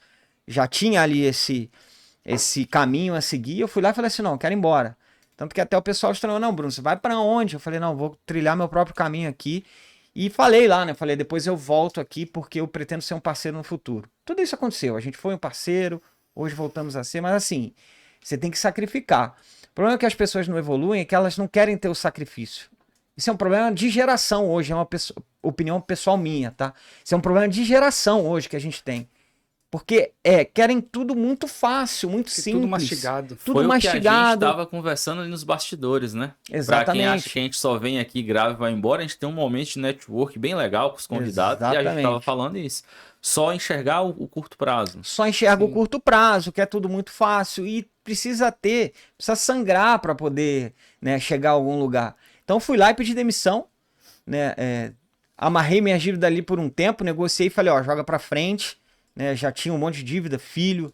já tinha ali esse caminho a seguir. Eu fui lá e falei assim, não, quero ir embora. Tanto que até o pessoal estranhou, não, Bruno, você vai para onde? Eu falei, não, vou trilhar meu próprio caminho aqui. E falei lá, né? Falei, depois eu volto aqui porque eu pretendo ser um parceiro no futuro. Tudo isso aconteceu. A gente foi um parceiro, hoje voltamos a ser, mas assim, você tem que sacrificar. O problema é que as pessoas não evoluem, é que elas não querem ter o sacrifício. Isso é um problema de geração hoje, é uma opinião pessoal minha, tá? Isso é um problema de geração hoje que a gente tem. Porque querem tudo muito fácil, muito simples. Tudo mastigado. Tudo Foi mastigado. o que a gente tava conversando ali nos bastidores, né? Exatamente. Pra quem acha que a gente só vem aqui, grava e vai embora, a gente tem um momento de network bem legal com os convidados. E a gente tava falando isso. Só enxergar o curto prazo. Só enxerga o curto prazo, que é tudo muito fácil. E precisa sangrar para poder, né, chegar a algum lugar. Então fui lá e pedi demissão, né? Amarrei minha dívida ali por um tempo, negociei e falei, ó, joga pra frente. Né, já tinha um monte de dívida, filho,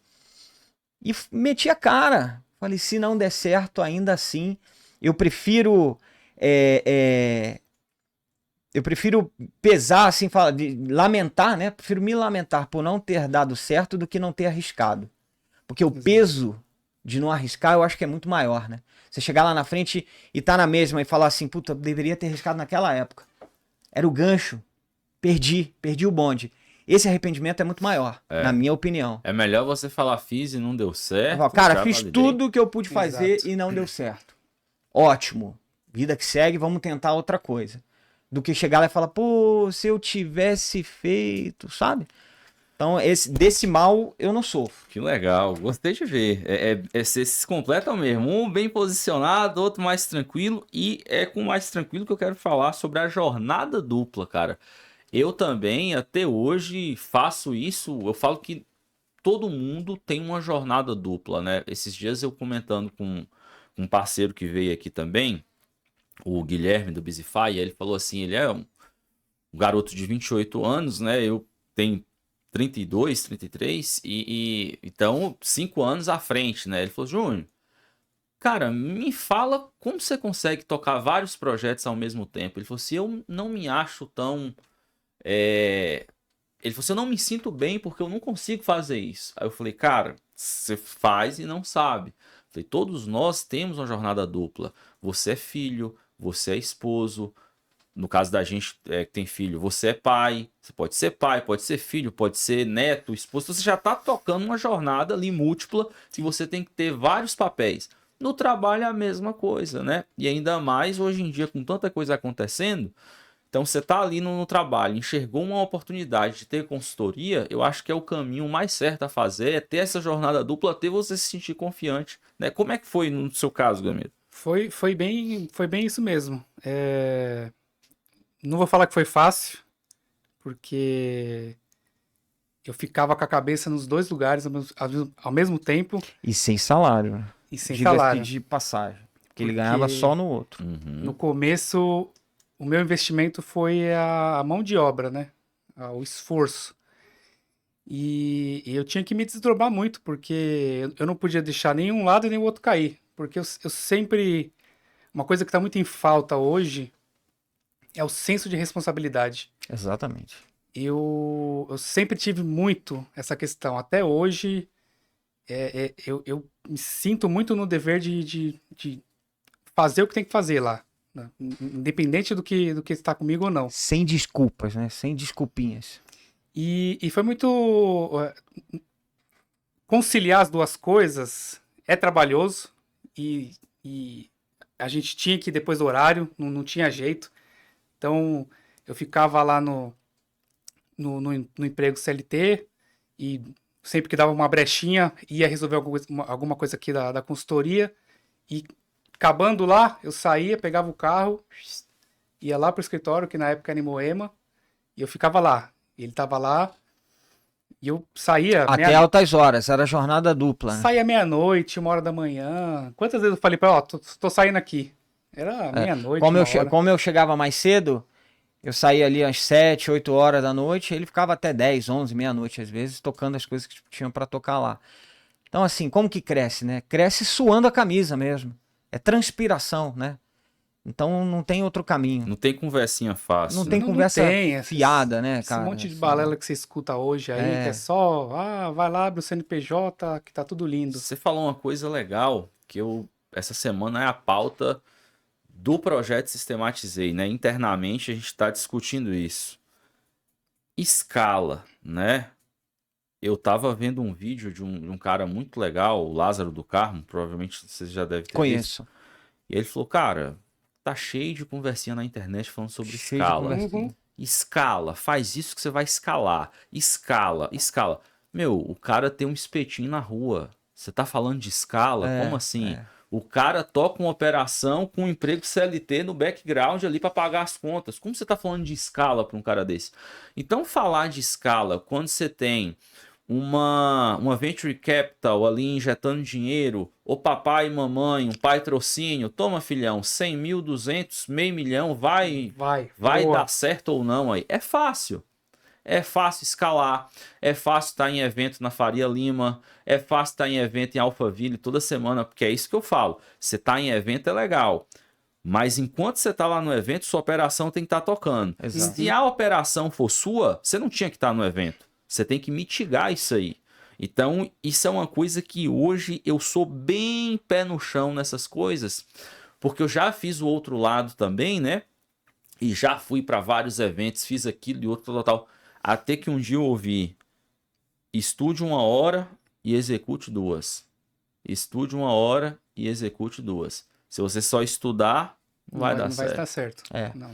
e meti a cara. Falei, se não der certo, ainda assim, eu prefiro eu prefiro pesar, assim, lamentar, né? Prefiro me lamentar por não ter dado certo do que não ter arriscado. Porque o peso de não arriscar, eu acho que é muito maior, né? Você chegar lá na frente e tá na mesma e falar assim, puta, deveria ter arriscado naquela época. Era o gancho. Perdi o bonde. Esse arrependimento é muito maior, na minha opinião. É melhor você falar, fiz e não deu certo. Falo, cara, já fiz validei. tudo que eu pude fazer Exato. e não deu certo. Ótimo. Vida que segue, vamos tentar outra coisa. Do que chegar lá e falar, pô, se eu tivesse feito, sabe? Então, desse mal eu não sofro. Que legal, gostei de ver. Vocês se completam mesmo. Um bem posicionado, outro mais tranquilo. E é com mais tranquilo que eu quero falar sobre a jornada dupla, cara. Eu também, até hoje, faço isso. Eu falo que todo mundo tem uma jornada dupla, né? Esses dias eu comentando com um parceiro que veio aqui também, o Guilherme do Bizify, ele falou assim, ele é um garoto de 28 anos, né? Eu tenho 32, 33, então 5 anos à frente, né? Ele falou, Júnior, cara, me fala como você consegue tocar vários projetos ao mesmo tempo. Ele falou assim, eu não me acho tão... Ele falou assim, eu não me sinto bem porque eu não consigo fazer isso. Aí eu falei, cara, você faz e não sabe. Eu falei, todos nós temos uma jornada dupla. Você é filho, você é esposo. No caso da gente que tem filho, você é pai. Você pode ser filho, pode ser neto, esposo. Você já está tocando uma jornada ali múltipla que você tem que ter vários papéis. No trabalho é a mesma coisa, né? E ainda mais hoje em dia com tanta coisa acontecendo. Então você está ali no trabalho, enxergou uma oportunidade de ter consultoria, eu acho que é o caminho mais certo a fazer, é ter essa jornada dupla, até você se sentir confiante, né? Como é que foi no seu caso, Gamiro? Foi bem isso mesmo. Não vou falar que foi fácil, porque eu ficava com a cabeça nos dois lugares ao mesmo tempo E sem salário, né? e sem Diga-se salário. de passagem. Porque ele Porque ganhava só no outro. No começo, o meu investimento foi a mão de obra, né? O esforço. E eu tinha que me desdobrar muito, porque eu não podia deixar nenhum lado e nem o outro cair. Porque eu sempre... Uma coisa que está muito em falta hoje é o senso de responsabilidade. Exatamente. Eu sempre tive muito essa questão. Até hoje, eu me sinto muito no dever de fazer o que tem que fazer lá, né? Independente do que está comigo ou não. Sem desculpas, né? Sem desculpinhas. E foi muito... conciliar as duas coisas é trabalhoso e a gente tinha que ir depois do horário, não tinha jeito. Então, eu ficava lá no emprego CLT e sempre que dava uma brechinha, ia resolver alguma coisa aqui da consultoria e acabando lá, eu saía, pegava o carro, ia lá pro escritório, que na época era em Moema, e eu ficava lá. Ele tava lá e eu saía... Até altas horas, era jornada dupla, né? Saía meia-noite, 1h da manhã. Quantas vezes eu falei pra ele, tô saindo aqui? Era meia-noite, Como eu chegava mais cedo, eu saía ali às 7, 8 horas da noite, ele ficava até 10, 11, meia-noite às vezes, tocando as coisas que tinham pra tocar lá. Então assim, como que cresce, né? Cresce suando a camisa mesmo. É transpiração, né? Então não tem outro caminho. Não tem conversinha fácil. Não tem conversa fiada, né, cara? Esse monte de balela que você escuta hoje aí, que é só, vai lá, abre o CNPJ, que tá tudo lindo. Você falou uma coisa legal, que essa semana é a pauta do projeto Sistematizei, né? Internamente a gente está discutindo isso. Escala, né? Eu tava vendo um vídeo de um cara muito legal, o Lázaro do Carmo, provavelmente você já deve ter Conheço. visto. E ele falou, cara, tá cheio de conversinha na internet falando sobre escala. Escala, faz isso que você vai escalar. Escala. Meu, o cara tem um espetinho na rua. Você tá falando de escala? Como assim? O cara toca uma operação com um emprego CLT no background ali para pagar as contas. Como você tá falando de escala para um cara desse? Então, falar de escala quando você tem uma venture capital ali injetando dinheiro, ou papai e mamãe, um patrocínio, toma filhão, 100 mil, 200, meio milhão, vai dar certo ou não aí. É fácil escalar, é fácil estar em evento na Faria Lima, é fácil estar em evento em Alphaville toda semana, porque é isso que eu falo, você tá em evento é legal. Mas enquanto você tá lá no evento, sua operação tem que estar tocando. Exato. Se a operação for sua, você não tinha que estar no evento. Você tem que mitigar isso aí. Então, isso é uma coisa que hoje eu sou bem pé no chão nessas coisas, porque eu já fiz o outro lado também, né? E já fui para vários eventos, fiz aquilo e outro, tal. Até que um dia eu ouvi: estude 1 hora e execute 2. Estude 1 hora e execute 2. Se você só estudar, não vai dar Não vai certo. dar certo. É. Não.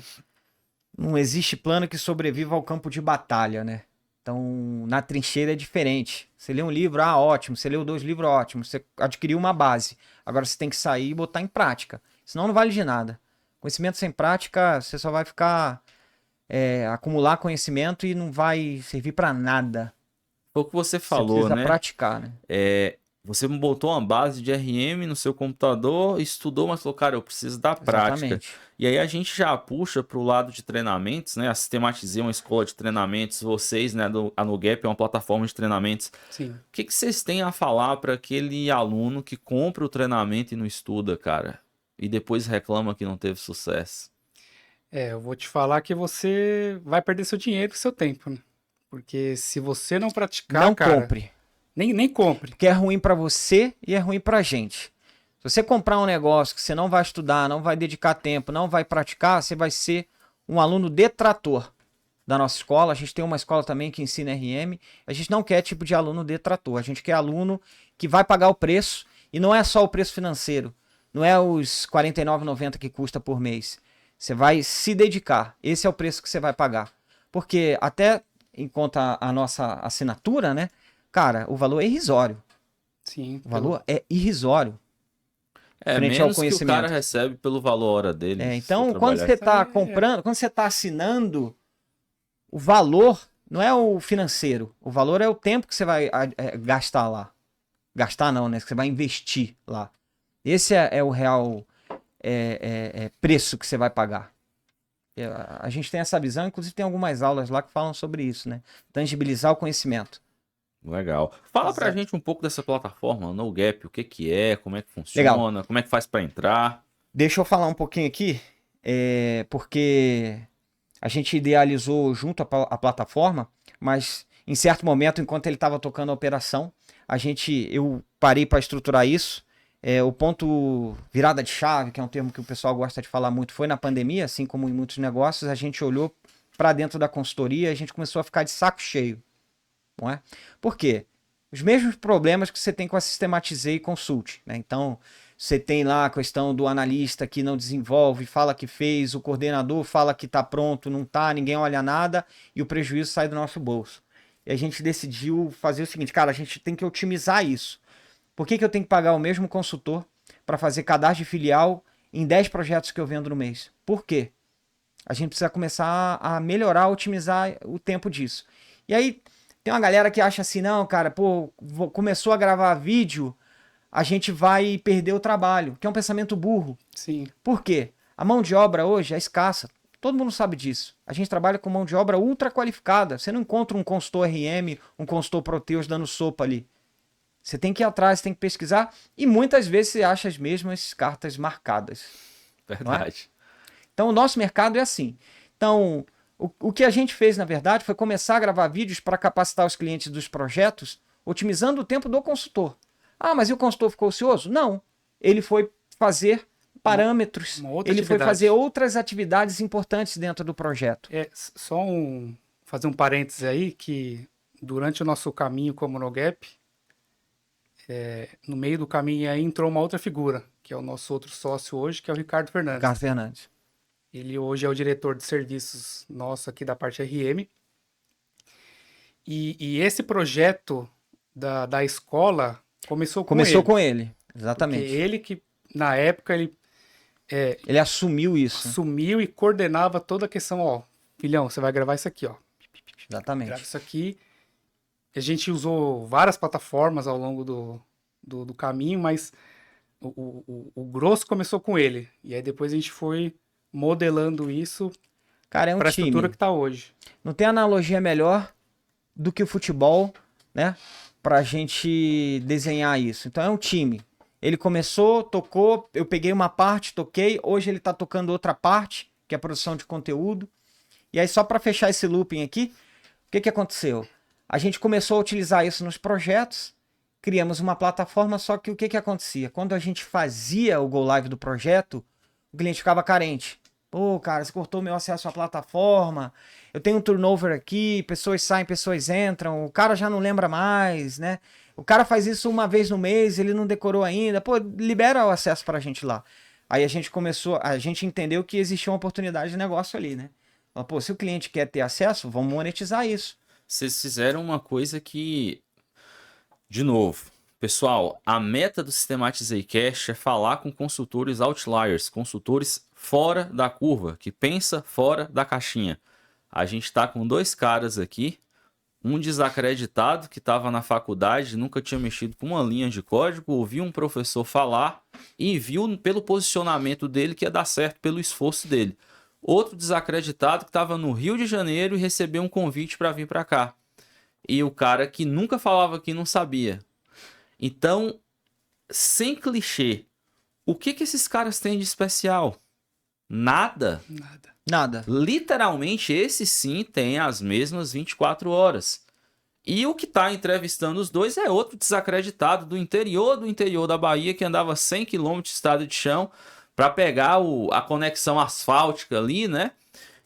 Não existe plano que sobreviva ao campo de batalha, né? Então, na trincheira é diferente. Você lê um livro, ótimo. Você leu 2 livros, ótimo. Você adquiriu uma base. Agora você tem que sair e botar em prática. Senão não vale de nada. Conhecimento sem prática, você só vai ficar... acumular conhecimento e não vai servir pra nada. Foi o que você Você falou, precisa né? praticar, né? Você botou uma base de RM no seu computador, estudou, mas falou, cara, eu preciso da prática. Exatamente. E aí a gente já puxa para o lado de treinamentos, né? A Sistematizei é uma escola de treinamentos, vocês, né, a NoGap é uma plataforma de treinamentos. Sim. O que vocês têm a falar para aquele aluno que compra o treinamento e não estuda, cara? E depois reclama que não teve sucesso? Eu vou te falar que você vai perder seu dinheiro e seu tempo, né? Porque se você não praticar, Não cara, compre. nem compre. Porque é ruim pra você e é ruim pra gente. Se você comprar um negócio que você não vai estudar, não vai dedicar tempo, não vai praticar, você vai ser um aluno detrator da nossa escola. A gente tem uma escola também que ensina RM. A gente não quer tipo de aluno detrator. A gente quer aluno que vai pagar o preço. E não é só o preço financeiro. Não é os R$ 49,90 que custa por mês. Você vai se dedicar. Esse é o preço que você vai pagar. Porque até enquanto a nossa assinatura, né? Cara, o valor é irrisório. Sim. O valor é irrisório. Frente ao Menos que o conhecimento. cara recebe pelo valor hora dele. se Então, for quando trabalhar. você está comprando, quando você está assinando, o valor não é o financeiro. O valor é o tempo que você vai gastar lá. Gastar não, né? Que você vai investir lá. Esse é o real preço que você vai pagar. A gente tem essa visão, inclusive tem algumas aulas lá que falam sobre isso, né? Tangibilizar o conhecimento. Legal. Fala pra Exato. gente um pouco dessa plataforma, NoGap, o que que é, como é que funciona, Legal. como é que faz pra entrar. Deixa eu falar um pouquinho aqui, porque a gente idealizou junto a plataforma, mas em certo momento, enquanto ele estava tocando a operação, eu parei para estruturar isso. O ponto virada de chave, que é um termo que o pessoal gosta de falar muito, foi na pandemia, assim como em muitos negócios, a gente olhou para dentro da consultoria e a gente começou a ficar de saco cheio. Não é? Por quê? Os mesmos problemas que você tem com a Sistematizei e Consult, né? Então, você tem lá a questão do analista que não desenvolve, fala que fez, o coordenador fala que está pronto, não está, ninguém olha nada e o prejuízo sai do nosso bolso. E a gente decidiu fazer o seguinte, cara, a gente tem que otimizar isso. Por que eu tenho que pagar o mesmo consultor para fazer cadastro de filial em 10 projetos que eu vendo no mês? Por quê? A gente precisa começar a melhorar, otimizar o tempo disso. E aí, tem uma galera que acha assim, não, cara, começou a gravar vídeo, a gente vai perder o trabalho, que é um pensamento burro. Sim. Por quê? A mão de obra hoje é escassa. Todo mundo sabe disso. A gente trabalha com mão de obra ultra qualificada. Você não encontra um consultor RM, um consultor Proteus dando sopa ali. Você tem que ir atrás, tem que pesquisar e muitas vezes você acha as mesmas cartas marcadas. Verdade. Então o nosso mercado é assim. Então o que a gente fez na verdade foi começar a gravar vídeos para capacitar os clientes dos projetos, otimizando o tempo do consultor. Ah, mas e o consultor ficou ocioso? Não. Ele foi fazer parâmetros, uma outra ele foi atividade. fazer outras atividades importantes dentro do projeto. Só fazer um parênteses aí, que durante o nosso caminho como NoGap, no meio do caminho aí entrou uma outra figura, que é o nosso outro sócio hoje, que é o Ricardo Fernandes. Carlos Fernandes. Ele hoje é o diretor de serviços nosso aqui da parte RM. E esse projeto da escola começou com ele. Exatamente. Porque ele que, na época, ele assumiu isso. assumiu e coordenava toda a questão, ó, filhão, você vai gravar isso aqui, ó. Exatamente. Grava isso aqui. A gente usou várias plataformas ao longo do caminho, mas o grosso começou com ele. E aí depois a gente foi modelando isso Cara, é um para a time. estrutura que tá hoje. Não tem analogia melhor do que o futebol, né? Pra gente desenhar isso. Então é um time. Ele começou, tocou, eu peguei uma parte, toquei, hoje ele tá tocando outra parte, que é a produção de conteúdo. E aí, só para fechar esse looping aqui, o que aconteceu? A gente começou a utilizar isso nos projetos, criamos uma plataforma, só que o que acontecia? Quando a gente fazia o go live do projeto, o cliente ficava carente. Pô, cara, você cortou meu acesso à plataforma, eu tenho um turnover aqui, pessoas saem, pessoas entram, o cara já não lembra mais, né? O cara faz isso uma vez no mês, ele não decorou ainda, pô, libera o acesso pra gente lá. Aí a gente entendeu que existia uma oportunidade de negócio ali, né? Pô, se o cliente quer ter acesso, vamos monetizar isso. Vocês fizeram uma coisa que, de novo, pessoal, a meta do Systematizei Cash é falar com consultores outliers, consultores fora da curva, que pensa fora da caixinha. A gente está com 2 caras aqui, um desacreditado que estava na faculdade, nunca tinha mexido com uma linha de código, ouviu um professor falar e viu pelo posicionamento dele que ia dar certo pelo esforço dele. Outro desacreditado que estava no Rio de Janeiro e recebeu um convite para vir para cá. E o cara que nunca falava aqui não sabia. Então, sem clichê, o que esses caras têm de especial? Nada. Nada. Literalmente, esse sim tem as mesmas 24 horas. E o que está entrevistando os dois é outro desacreditado do interior da Bahia, que andava 100 km de estrada de chão para pegar a conexão asfáltica ali, né?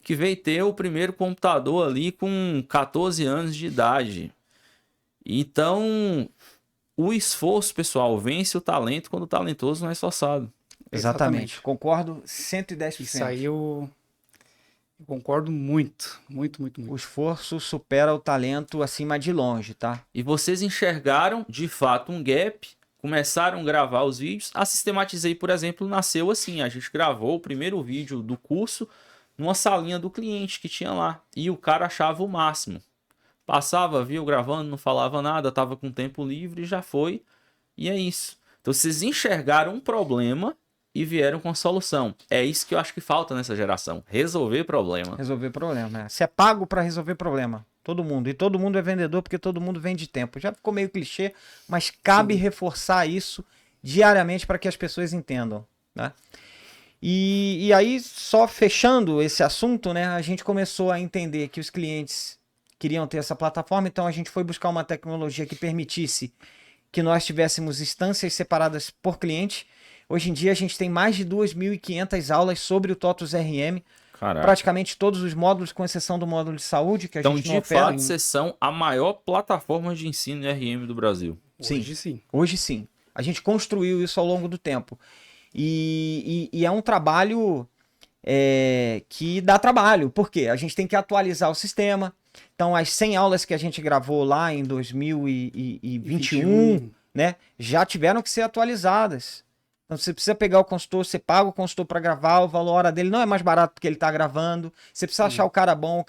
Que veio ter o primeiro computador ali com 14 anos de idade. Então, o esforço, pessoal, vence o talento quando o talentoso não é esforçado. Exatamente. Concordo 110%. Isso aí eu concordo muito. O esforço supera o talento acima de longe, tá? E vocês enxergaram, de fato, um gap, começaram a gravar os vídeos. A Systematizei, por exemplo, nasceu assim. A gente gravou o primeiro vídeo do curso numa salinha do cliente que tinha lá. E o cara achava o máximo. Passava, viu, gravando, não falava nada, tava com tempo livre, já foi. E é isso. Então vocês enxergaram um problema e vieram com a solução. É isso que eu acho que falta nessa geração. Resolver problema. Resolver problema, né? Você é pago para resolver problema. Todo mundo. E todo mundo é vendedor porque todo mundo vende tempo. Já ficou meio clichê, mas cabe reforçar isso diariamente para que as pessoas entendam, né? E aí, só fechando esse assunto, né? A gente começou a entender que os clientes queriam ter essa plataforma, então a gente foi buscar uma tecnologia que permitisse que nós tivéssemos instâncias separadas por cliente. Hoje em dia a gente tem mais de 2.500 aulas sobre o TOTUS RM, Caraca. praticamente todos os módulos, com exceção do módulo de saúde, que a Então, gente não de opera. fato, vocês são a maior plataforma de ensino RM do Brasil. Hoje sim. Hoje sim. A gente construiu isso ao longo do tempo. E é um trabalho que dá trabalho. Por quê? A gente tem que atualizar o sistema. Então, as 100 aulas que a gente gravou lá em 2021, né, já tiveram que ser atualizadas. Então, você precisa pegar o consultor, você paga o consultor para gravar, o valor hora dele não é mais barato porque ele está gravando. Você precisa achar o cara bom, o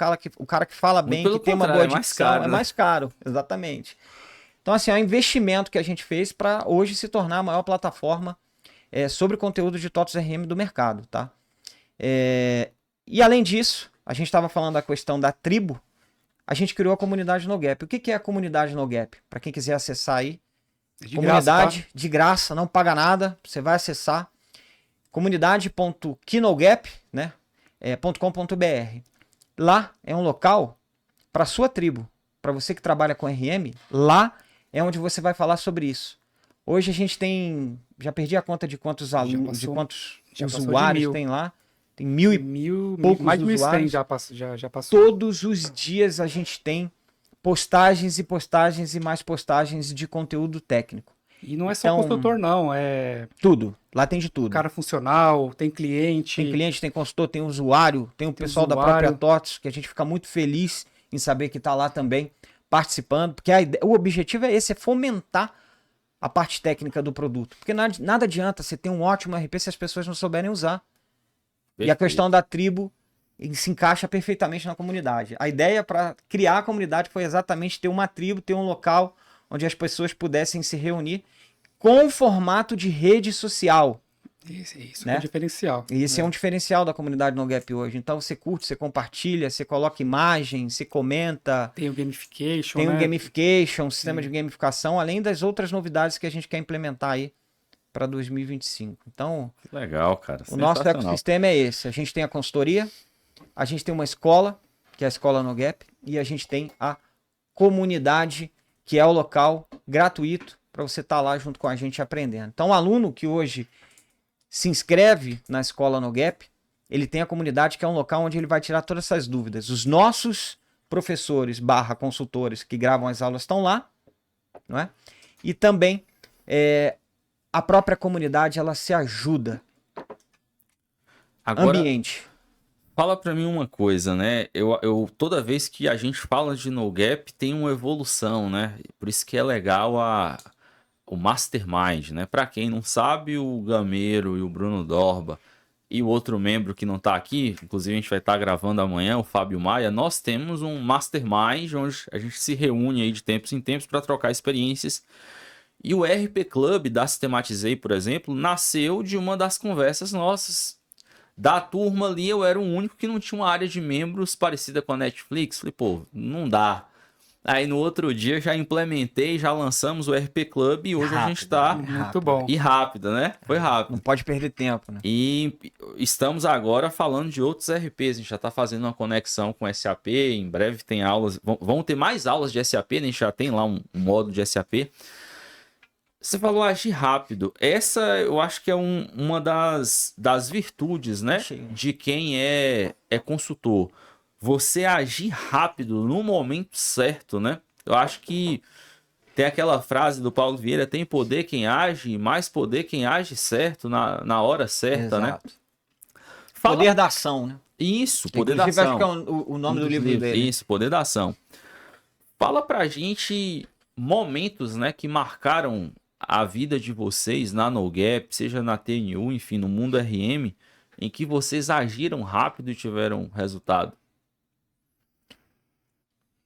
cara que fala bem, que tem uma boa dicção. É mais caro, exatamente. Então, assim, é um investimento que a gente fez para hoje se tornar a maior plataforma sobre conteúdo de TOTUS RM do mercado, tá? E além disso, a gente estava falando da questão da tribo, a gente criou a comunidade NoGap. O que é a comunidade NoGap? Para quem quiser acessar aí, comunidade de graça, não paga nada, você vai acessar comunidade.kinogap, né, .com.br. Lá é um local para sua tribo, para você que trabalha com RM, lá é onde você vai falar sobre isso. Hoje a gente tem, já perdi a conta de quantos alunos, de quantos usuários tem lá. Tem mil e poucos mais de 1.100 usuários. já passou. Todos os dias a gente tem postagens e postagens e mais postagens de conteúdo técnico. E não é só consultor, não. É tudo. Lá tem de tudo. cara funcional, tem cliente. Tem cliente, tem consultor, tem usuário, tem o pessoal da própria TOTUS, que a gente fica muito feliz em saber que está lá também participando, porque o objetivo é esse, é fomentar a parte técnica do produto. Porque nada adianta você ter um ótimo RP se as pessoas não souberem usar. Perfeito. E a questão da tribo se encaixa perfeitamente na comunidade. A ideia para criar a comunidade foi exatamente ter uma tribo, ter um local onde as pessoas pudessem se reunir com o formato de rede social. Isso né? É um diferencial. E esse é um diferencial da comunidade NoGap hoje. Então você curte, você compartilha, você coloca imagem, você comenta. Tem o gamification, Tem o gamification, sistema de gamificação, além das outras novidades que a gente quer implementar aí para 2025. Então, Legal, cara. o nosso Sensacional. ecossistema é esse. A gente tem a consultoria, a gente tem uma escola, que é a Escola No Gap, e a gente tem a comunidade, que é o local gratuito para você estar lá junto com a gente aprendendo. Então, o aluno que hoje se inscreve na Escola No Gap, ele tem a comunidade, que é um local onde ele vai tirar todas essas dúvidas. Os nossos professores / consultores que gravam as aulas estão lá, não é? E também a própria comunidade, ela se ajuda. Agora, Ambiente. fala pra mim uma coisa, né? Eu toda vez que a gente fala de No Gap, tem uma evolução, né? Por isso que é legal o Mastermind, né? Pra quem não sabe, o Gameiro e o Bruno Dorba e o outro membro que não tá aqui, inclusive a gente vai estar gravando amanhã, o Fábio Maia, nós temos um Mastermind onde a gente se reúne aí de tempos em tempos para trocar experiências. E o RP Club da Sistematizei, por exemplo, nasceu de uma das conversas nossas. Da turma ali, eu era o único que não tinha uma área de membros parecida com a Netflix. Falei, pô, não dá. Aí no outro dia já implementei, já lançamos o RP Club e hoje a gente tá... Muito bom. E rápido, né? Foi rápido. Não pode perder tempo, né? E estamos agora falando de outros RPs. A gente já está fazendo uma conexão com SAP. Em breve tem aulas. Vão ter mais aulas de SAP, né? A gente já tem lá um módulo de SAP. Você falou agir rápido. Essa eu acho que é uma das virtudes, né? De quem é consultor. Você agir rápido no momento certo, né? Eu acho que tem aquela frase do Paulo Vieira: tem poder quem age, mais poder quem age certo, na hora certa, né? Poder da ação, né? Isso, poder da Inclusive, ação. acho que é o nome do livro dele. Isso, poder da ação. Fala pra gente momentos, né, que marcaram a vida de vocês na No Gap, seja na TNU, enfim, no mundo RM, em que vocês agiram rápido e tiveram resultado.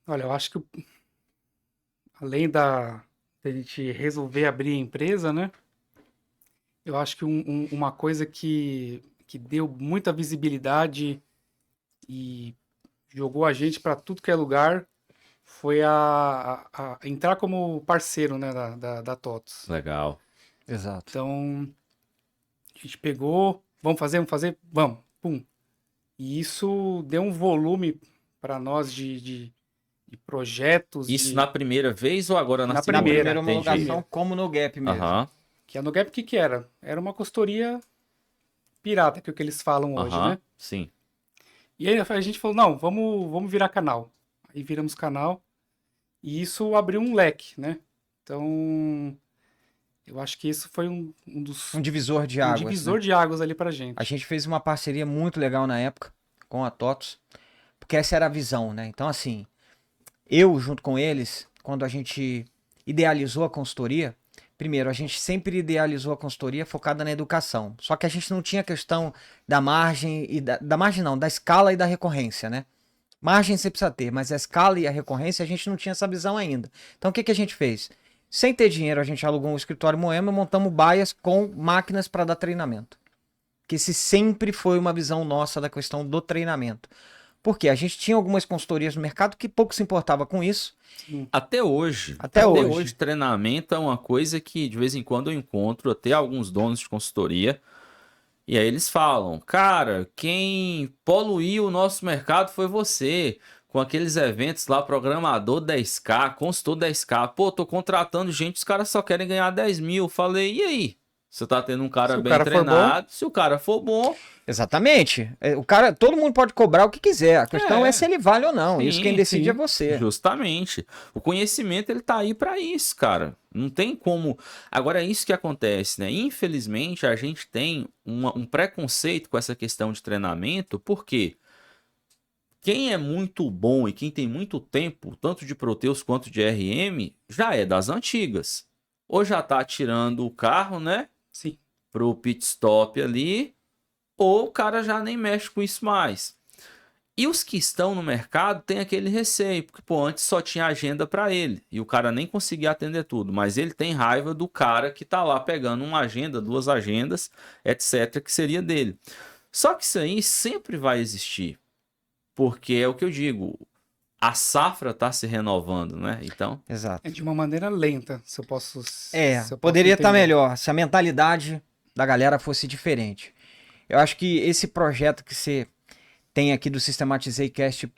Olha, eu acho que além da gente resolver abrir a empresa, né? Eu acho que uma coisa que deu muita visibilidade e jogou a gente para tudo que é lugar foi a entrar como parceiro, né, da TOTOS. Legal. Exato. Então, a gente pegou, vamos fazer, vamos, pum. E isso deu um volume para nós de projetos. Isso na primeira vez ou agora na segunda? primeira. Na primeira homologação, Entendi. como no Gap mesmo. Aham, Que a No Gap, o que era? Era uma consultoria pirata, que é o que eles falam hoje, né? sim. E aí a gente falou, não, vamos virar canal. Aí viramos canal e isso abriu um leque, né? Então, eu acho que isso foi um dos... Um divisor de águas. Um divisor né? de águas ali pra gente. A gente fez uma parceria muito legal na época com a TOTOS, porque essa era a visão, né? Então, assim, eu junto com eles, quando a gente idealizou a consultoria, primeiro, a gente sempre idealizou a consultoria focada na educação. Só que a gente não tinha questão da margem, e da margem não, da escala e da recorrência, né? Margem você precisa ter, mas a escala e a recorrência a gente não tinha essa visão ainda. Então o que a gente fez? Sem ter dinheiro, a gente alugou um escritório Moema e montamos baias com máquinas para dar treinamento. Que esse sempre foi uma visão nossa da questão do treinamento. Porque a gente tinha algumas consultorias no mercado que pouco se importava com isso. Até hoje. Até hoje. Treinamento é uma coisa que de vez em quando eu encontro até alguns donos de consultoria. E aí eles falam, cara, quem poluiu o nosso mercado foi você. Com aqueles eventos lá, programador 10K, consultor 10K. Pô, tô contratando gente, os caras só querem ganhar 10 mil. Falei, e aí? Você tá tendo um cara bem treinado, se o cara for bom... Exatamente. O cara, todo mundo pode cobrar o que quiser. A questão é se ele vale ou não. Sim, isso quem decide sim. é você. Justamente. O conhecimento, ele tá aí para isso, cara. Não tem como... Agora, é isso que acontece, né? Infelizmente, a gente tem um preconceito com essa questão de treinamento, porque quem é muito bom e quem tem muito tempo, tanto de Proteus quanto de RM, já é das antigas. Ou já tá tirando o carro, né? Sim. Pro pit stop ali, ou o cara já nem mexe com isso mais. E os que estão no mercado têm aquele receio, porque pô, antes só tinha agenda para ele, e o cara nem conseguia atender tudo, mas ele tem raiva do cara que tá lá pegando uma agenda, 2 agendas, etc, que seria dele. Só que isso aí sempre vai existir, porque é o que eu digo, a safra tá se renovando, né? Então, Exato. É de uma maneira lenta, se eu posso. É, Se eu posso poderia estar entender. melhor se a mentalidade da galera fosse diferente. Eu acho que esse projeto que você tem aqui do Systematizei Cast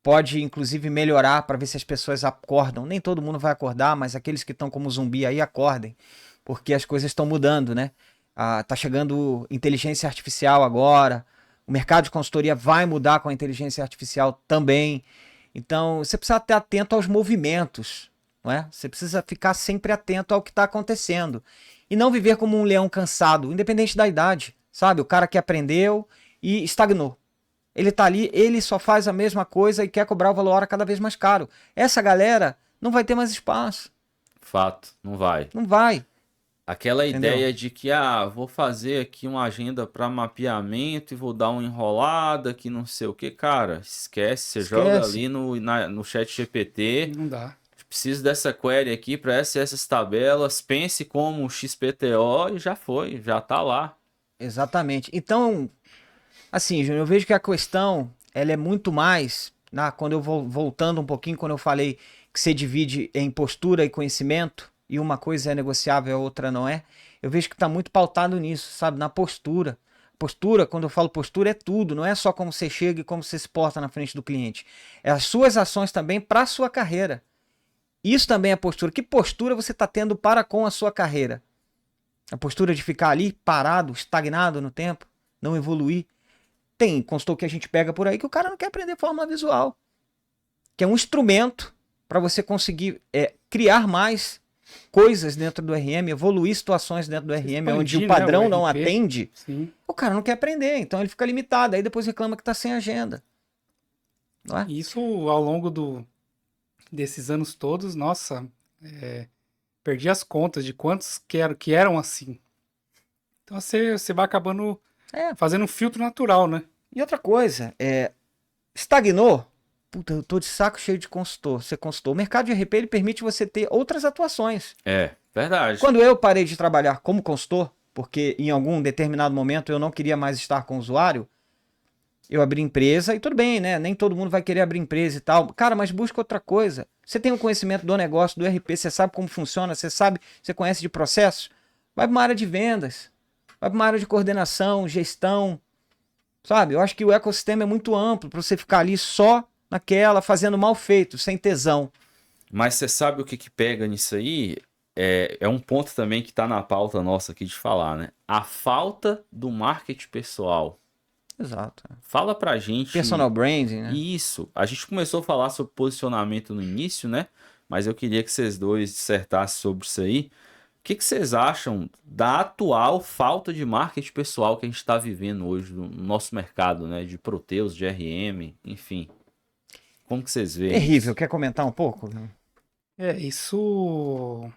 pode, inclusive, melhorar para ver se as pessoas acordam. Nem todo mundo vai acordar, mas aqueles que estão como zumbi aí acordem, porque as coisas estão mudando, né? Tá chegando inteligência artificial agora, o mercado de consultoria vai mudar com a inteligência artificial também. Então, você precisa estar atento aos movimentos, não é? Você precisa ficar sempre atento ao que está acontecendo e não viver como um leão cansado, independente da idade, sabe? O cara que aprendeu e estagnou. Ele tá ali, ele só faz a mesma coisa e quer cobrar o valor hora cada vez mais caro. Essa galera não vai ter mais espaço. fato, não vai. Não vai. Aquela Entendeu? ideia de que, vou fazer aqui uma agenda para mapeamento e vou dar uma enrolada que não sei o que, cara, esquece, você joga Esquece. ali no chat GPT, Não dá. preciso dessa query aqui para essas tabelas, pense como um XPTO e já foi, já tá lá. Exatamente. Então, assim, Júnior, eu vejo que a questão ela é muito mais, quando eu vou voltando um pouquinho, quando eu falei que você divide em postura e conhecimento, e uma coisa é negociável, a outra não é, eu vejo que está muito pautado nisso, sabe? Na postura. Postura, quando eu falo postura, é tudo, não é só como você chega e como você se porta na frente do cliente. É as suas ações também para a sua carreira. Isso também é postura. Que postura você está tendo para com a sua carreira? A postura de ficar ali parado, estagnado no tempo, não evoluir. Tem consultor que a gente pega por aí que o cara não quer aprender forma visual, que é um instrumento para você conseguir criar mais coisas dentro do RM, evoluir situações dentro do RM, onde o Expandir, né, padrão o não RP. atende, Sim. o cara não quer aprender, então ele fica limitado, aí depois reclama que está sem agenda. Não é? E isso ao longo desses anos todos, nossa, perdi as contas de quantos que eram assim. Então você vai acabando É. fazendo um filtro natural, né? E outra coisa, estagnou, puta, eu tô de saco cheio de consultor, ser consultor. O mercado de RP ele permite você ter outras atuações. É, verdade. Quando eu parei de trabalhar como consultor, porque em algum determinado momento eu não queria mais estar com o usuário, eu abri empresa e tudo bem, né? Nem todo mundo vai querer abrir empresa e tal. Cara, mas busca outra coisa. Você tem um conhecimento do negócio, do RP, você sabe como funciona, você conhece de processos. Vai para uma área de vendas, vai para uma área de coordenação, gestão, sabe? Eu acho que o ecossistema é muito amplo para você ficar ali só naquela, fazendo mal feito, sem tesão. Mas você sabe o que pega nisso aí? É um ponto também que tá na pauta nossa aqui de falar, né? A falta do marketing pessoal. Exato. Fala pra gente. Personal branding, né? Isso. A gente começou a falar sobre posicionamento no início, né? Mas eu queria que vocês dois dissertassem sobre isso aí. O que vocês acham da atual falta de marketing pessoal que a gente está vivendo hoje no nosso mercado, né? De Proteus, de RM, enfim. Como que vocês veem Terrível. isso? Quer comentar um pouco? Isso.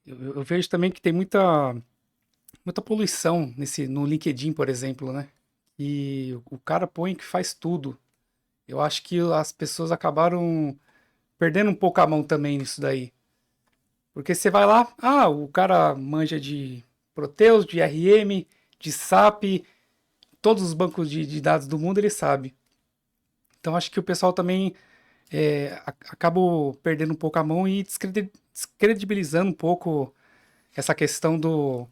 Eu vejo também que tem muita poluição no LinkedIn, por exemplo, né? E o cara põe que faz tudo. Eu acho que as pessoas acabaram perdendo um pouco a mão também nisso daí. Porque você vai lá, o cara manja de Proteus, de RM, de SAP, todos os bancos de dados do mundo ele sabe. Então acho que o pessoal também acabou perdendo um pouco a mão e descredibilizando um pouco essa questão do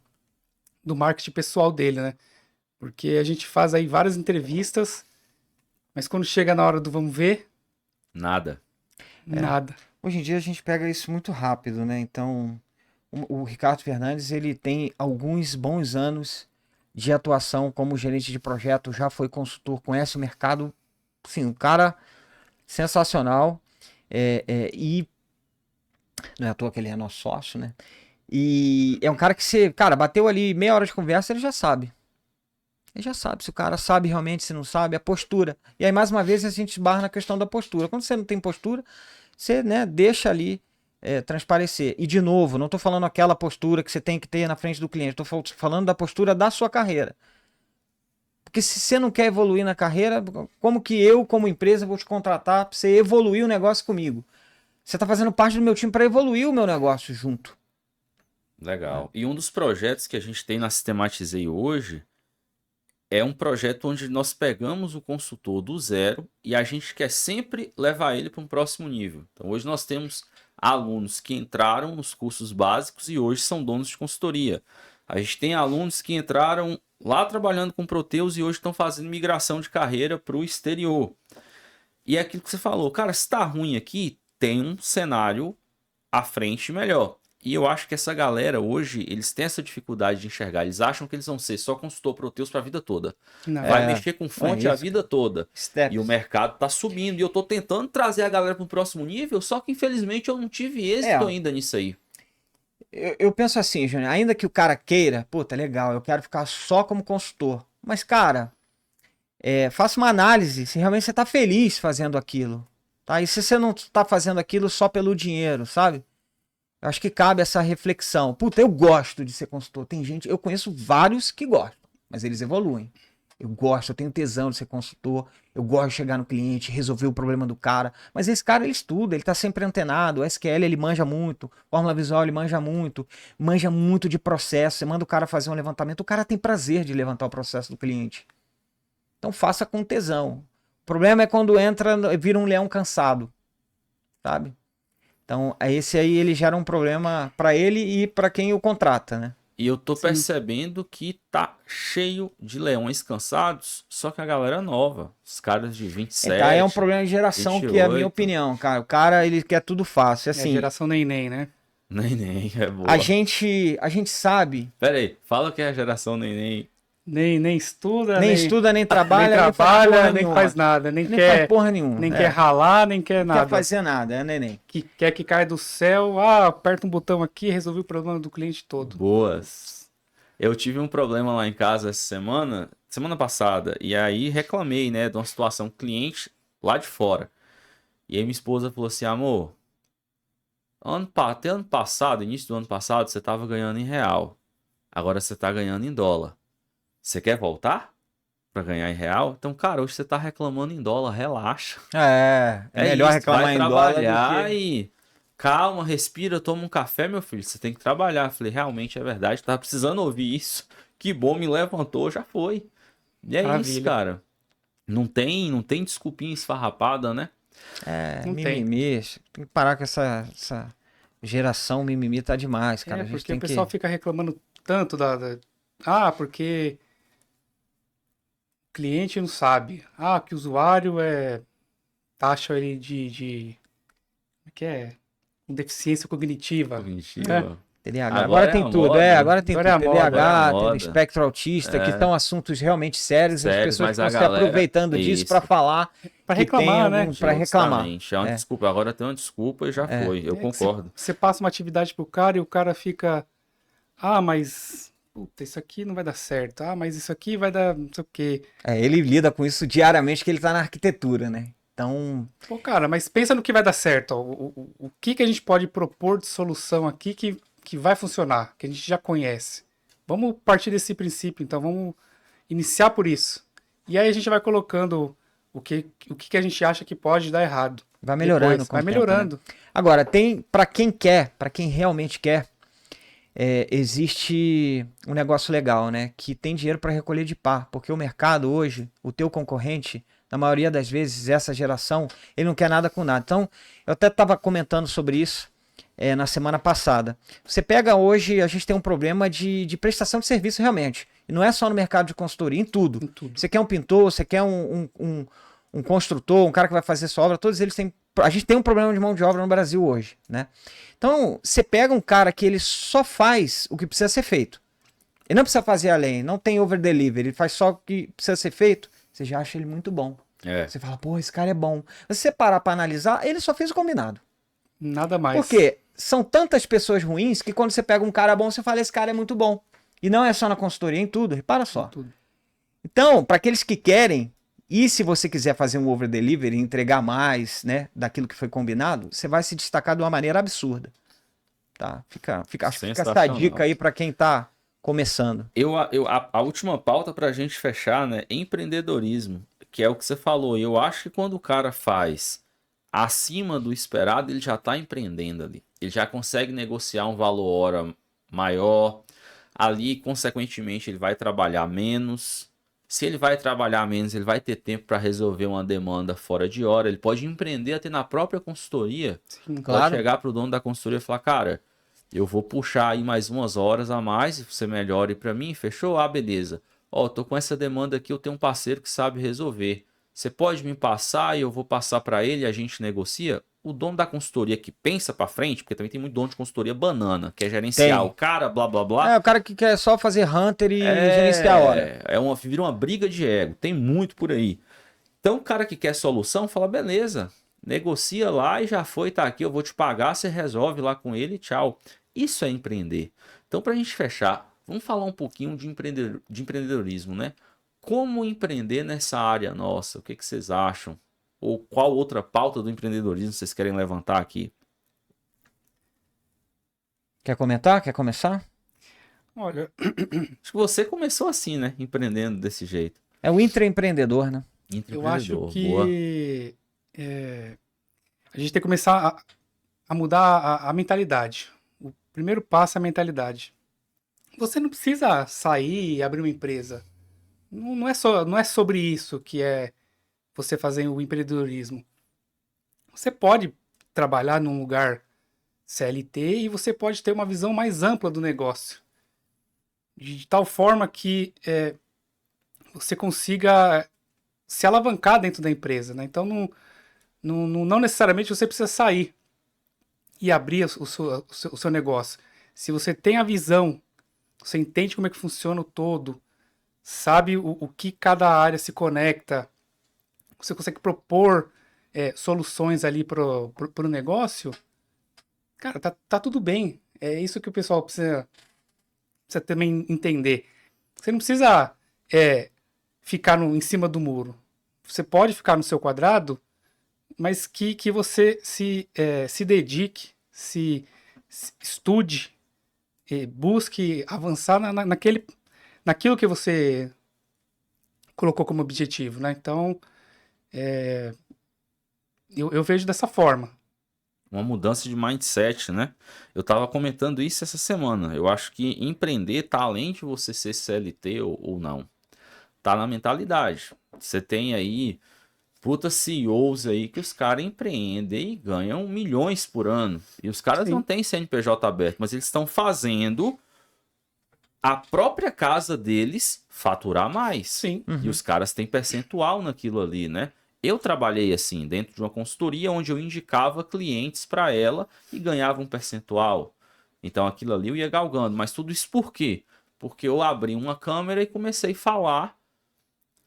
marketing pessoal dele, né? Porque a gente faz aí várias entrevistas, mas quando chega na hora do vamos ver, Nada. nada. Hoje em dia a gente pega isso muito rápido, né? Então, o Ricardo Fernandes, ele tem alguns bons anos de atuação como gerente de projeto, já foi consultor, conhece o mercado, sim, um cara sensacional, e não é à toa que ele é nosso sócio, né? E é um cara que você, cara, bateu ali meia hora de conversa, ele já sabe. Ele já sabe se o cara sabe realmente, se não sabe, a postura. E aí, mais uma vez, a gente esbarra na questão da postura. Quando você não tem postura, você, né, deixa ali transparecer. E, de novo, não estou falando aquela postura que você tem que ter na frente do cliente. Estou falando da postura da sua carreira. Porque se você não quer evoluir na carreira, como que eu, como empresa, vou te contratar para você evoluir o negócio comigo? Você está fazendo parte do meu time para evoluir o meu negócio junto. Legal. E um dos projetos que a gente tem na Systematizei hoje é um projeto onde nós pegamos o consultor do zero e a gente quer sempre levar ele para um próximo nível. Então, hoje nós temos alunos que entraram nos cursos básicos e hoje são donos de consultoria. A gente tem alunos que entraram lá trabalhando com Proteus e hoje estão fazendo migração de carreira para o exterior. E é aquilo que você falou, cara, se está ruim aqui, tem um cenário à frente melhor. E eu acho que essa galera hoje, eles têm essa dificuldade de enxergar. Eles acham que eles vão ser só consultor Proteus para a vida toda. Não. Vai mexer com fonte a vida toda. Steps. E o mercado tá subindo. E eu tô tentando trazer a galera para o próximo nível, só que infelizmente eu não tive êxito ainda nisso aí. Eu penso assim, Júnior, ainda que o cara queira, pô, tá legal, eu quero ficar só como consultor. Mas, cara, faça uma análise se realmente você tá feliz fazendo aquilo. Tá? E se você não tá fazendo aquilo só pelo dinheiro, sabe? Eu acho que cabe essa reflexão. Puta, eu gosto de ser consultor. Tem gente, eu conheço vários que gostam, mas eles evoluem. Eu gosto, eu tenho tesão de ser consultor, eu gosto de chegar no cliente, resolver o problema do cara. Mas esse cara, ele estuda, ele tá sempre antenado, o SQL ele manja muito, fórmula visual ele manja muito de processo. Você manda o cara fazer um levantamento, o cara tem prazer de levantar o processo do cliente. Então faça com tesão. O problema é quando vira um leão cansado, sabe? Então, esse aí ele gera um problema para ele e para quem o contrata, né? E eu tô percebendo que tá cheio de leões cansados, só que a galera nova, os caras de 27, É um problema de geração, 28. que é a minha opinião, cara. O cara, ele quer tudo fácil, assim. É geração neném, né? Nem, é boa. A gente sabe, Pera aí, fala que é a geração neném. Nem estuda, nem estuda, nem trabalha, nem trabalha, nem nenhuma. faz nada, nem faz quer, porra nenhuma. nem quer ralar, nem quer Não nada. quer fazer nada, é neném. Que quer que caia do céu, aperta um botão aqui e resolve o problema do cliente todo. Boas. Eu tive um problema lá em casa essa semana passada, e aí reclamei, né, de uma situação cliente lá de fora. E aí minha esposa falou assim, amor, até ano passado, início do ano passado, você tava ganhando em real. Agora você tá ganhando em dólar. Você quer voltar pra ganhar em real? Então, cara, hoje você tá reclamando em dólar, relaxa. É melhor isso, reclamar vai em dólar trabalhar do que... e calma, respira, toma um café, meu filho. Você tem que trabalhar. Eu falei, realmente é verdade, tava precisando ouvir isso. Que bom, me levantou, já foi. E é Maravilha. isso, cara. Não tem desculpinha esfarrapada, né? Não tem. Mimimi. Tem que parar com essa geração mimimi, tá demais, cara. A gente Porque tem o pessoal que... fica reclamando tanto porque o cliente não sabe. Que o usuário taxa ele de como é que é? Com deficiência cognitiva. Cognitiva. TDAH. Agora Agora é tem a tudo, moda. agora tem Agora é a tudo. moda, agora é a TDAH, moda. tem espectro autista, que são assuntos realmente sérios, as Sérios, pessoas mas estão a se galera- aproveitando disso Isso. para falar Pra que reclamar, tem né? para reclamar. Justamente. É uma desculpa. Agora tem uma desculpa e já foi. Eu É que concordo. Você passa uma atividade pro cara e o cara fica. Mas. Puta, isso aqui não vai dar certo. Mas isso aqui vai dar não sei o quê. Ele lida com isso diariamente, que ele tá na arquitetura, né? Então, Pô, cara, mas pensa no que vai dar certo. Ó. O que a gente pode propor de solução aqui que vai funcionar, que a gente já conhece. Vamos partir desse princípio, então. Vamos iniciar por isso. E aí a gente vai colocando o que a gente acha que pode dar errado. vai melhorando Depois, com vai o tempo, melhorando. né? Agora, tem, para quem realmente quer, existe um negócio legal, né? Que tem dinheiro para recolher de par, porque o mercado hoje, o teu concorrente, na maioria das vezes, essa geração, ele não quer nada com nada. Então, eu até estava comentando sobre isso na semana passada. Você pega hoje, a gente tem um problema de prestação de serviço realmente. E não é só no mercado de consultoria, em tudo. Em tudo. Você quer um pintor, você quer um construtor, um cara que vai fazer sua obra, todos eles têm... A gente tem um problema de mão de obra no Brasil hoje, né? Então, você pega um cara que ele só faz o que precisa ser feito. Ele não precisa fazer além, não tem over-delivery, ele faz só o que precisa ser feito, você já acha ele muito bom. Você fala, pô, esse cara é bom. Se você parar pra analisar, ele só fez o combinado. Nada mais. Por quê? São tantas pessoas ruins que quando você pega um cara bom, você fala, esse cara é muito bom. E não é só na consultoria, em tudo, repara só. Tudo. Então, para aqueles que querem, e se você quiser fazer um over-delivery, entregar mais, né, daquilo que foi combinado, você vai se destacar de uma maneira absurda. Tá? Fica essa dica aí para quem tá começando. A última pauta pra gente fechar, né? Empreendedorismo, que é o que você falou. Eu acho que quando o cara faz acima do esperado, ele já tá empreendendo ali. Ele já consegue negociar um valor hora maior. Ali, consequentemente, ele vai trabalhar menos. Se ele vai trabalhar menos, ele vai ter tempo para resolver uma demanda fora de hora. Ele pode empreender até na própria consultoria. Sim, Pode claro. chegar para o dono da consultoria e falar, cara, eu vou puxar aí mais umas horas a mais, você melhore para mim, fechou? Ah, beleza. Ó, tô com essa demanda aqui, eu tenho um parceiro que sabe resolver. Você pode me passar e eu vou passar para ele e a gente negocia? O dono da consultoria que pensa para frente, porque também tem muito dono de consultoria banana, que é gerenciar Tem. o cara, blá blá blá. É, o cara que quer só fazer Hunter e gerenciar a hora. Vira uma briga de ego, tem muito por aí. Então o cara que quer solução fala, beleza, negocia lá e já foi, tá aqui, eu vou te pagar, você resolve lá com ele, tchau. Isso é empreender. Então pra gente fechar, vamos falar um pouquinho de empreendedorismo, né? Como empreender nessa área nossa? O que vocês acham? Ou qual outra pauta do empreendedorismo vocês querem levantar aqui? Quer comentar? Quer começar? Olha, Acho que você começou assim, né? Empreendendo desse jeito. É o intraempreendedor, né? eu acho Boa. que a gente tem que começar a mudar a mentalidade. O primeiro passo é a mentalidade. Você não precisa sair e abrir uma empresa. Não é sobre isso que é você fazer o empreendedorismo. Você pode trabalhar num lugar CLT e você pode ter uma visão mais ampla do negócio. De tal forma que você consiga se alavancar dentro da empresa, né? Então não necessariamente você precisa sair e abrir o seu negócio. Se você tem a visão, você entende como é que funciona o todo, sabe o que cada área se conecta, você consegue propor soluções ali pro negócio, cara, tá tudo bem. É isso que o pessoal precisa também entender. Você não precisa ficar em cima do muro. Você pode ficar no seu quadrado, mas que você se dedique, se estude, busque avançar naquilo que você colocou como objetivo, né? Então, eu vejo dessa forma. Uma mudança de mindset, né? Eu tava comentando isso essa semana. Eu acho que empreender tá além de você ser CLT ou não. Tá na mentalidade. Você tem aí puta CEOs aí que os caras empreendem e ganham milhões por ano. E os caras Sim. não têm CNPJ aberto, mas eles estão fazendo a própria casa deles faturar mais. Sim. E os caras têm percentual naquilo ali, né? Eu trabalhei assim, dentro de uma consultoria onde eu indicava clientes para ela e ganhava um percentual. Então aquilo ali eu ia galgando. Mas tudo isso por quê? Porque eu abri uma câmera e comecei a falar.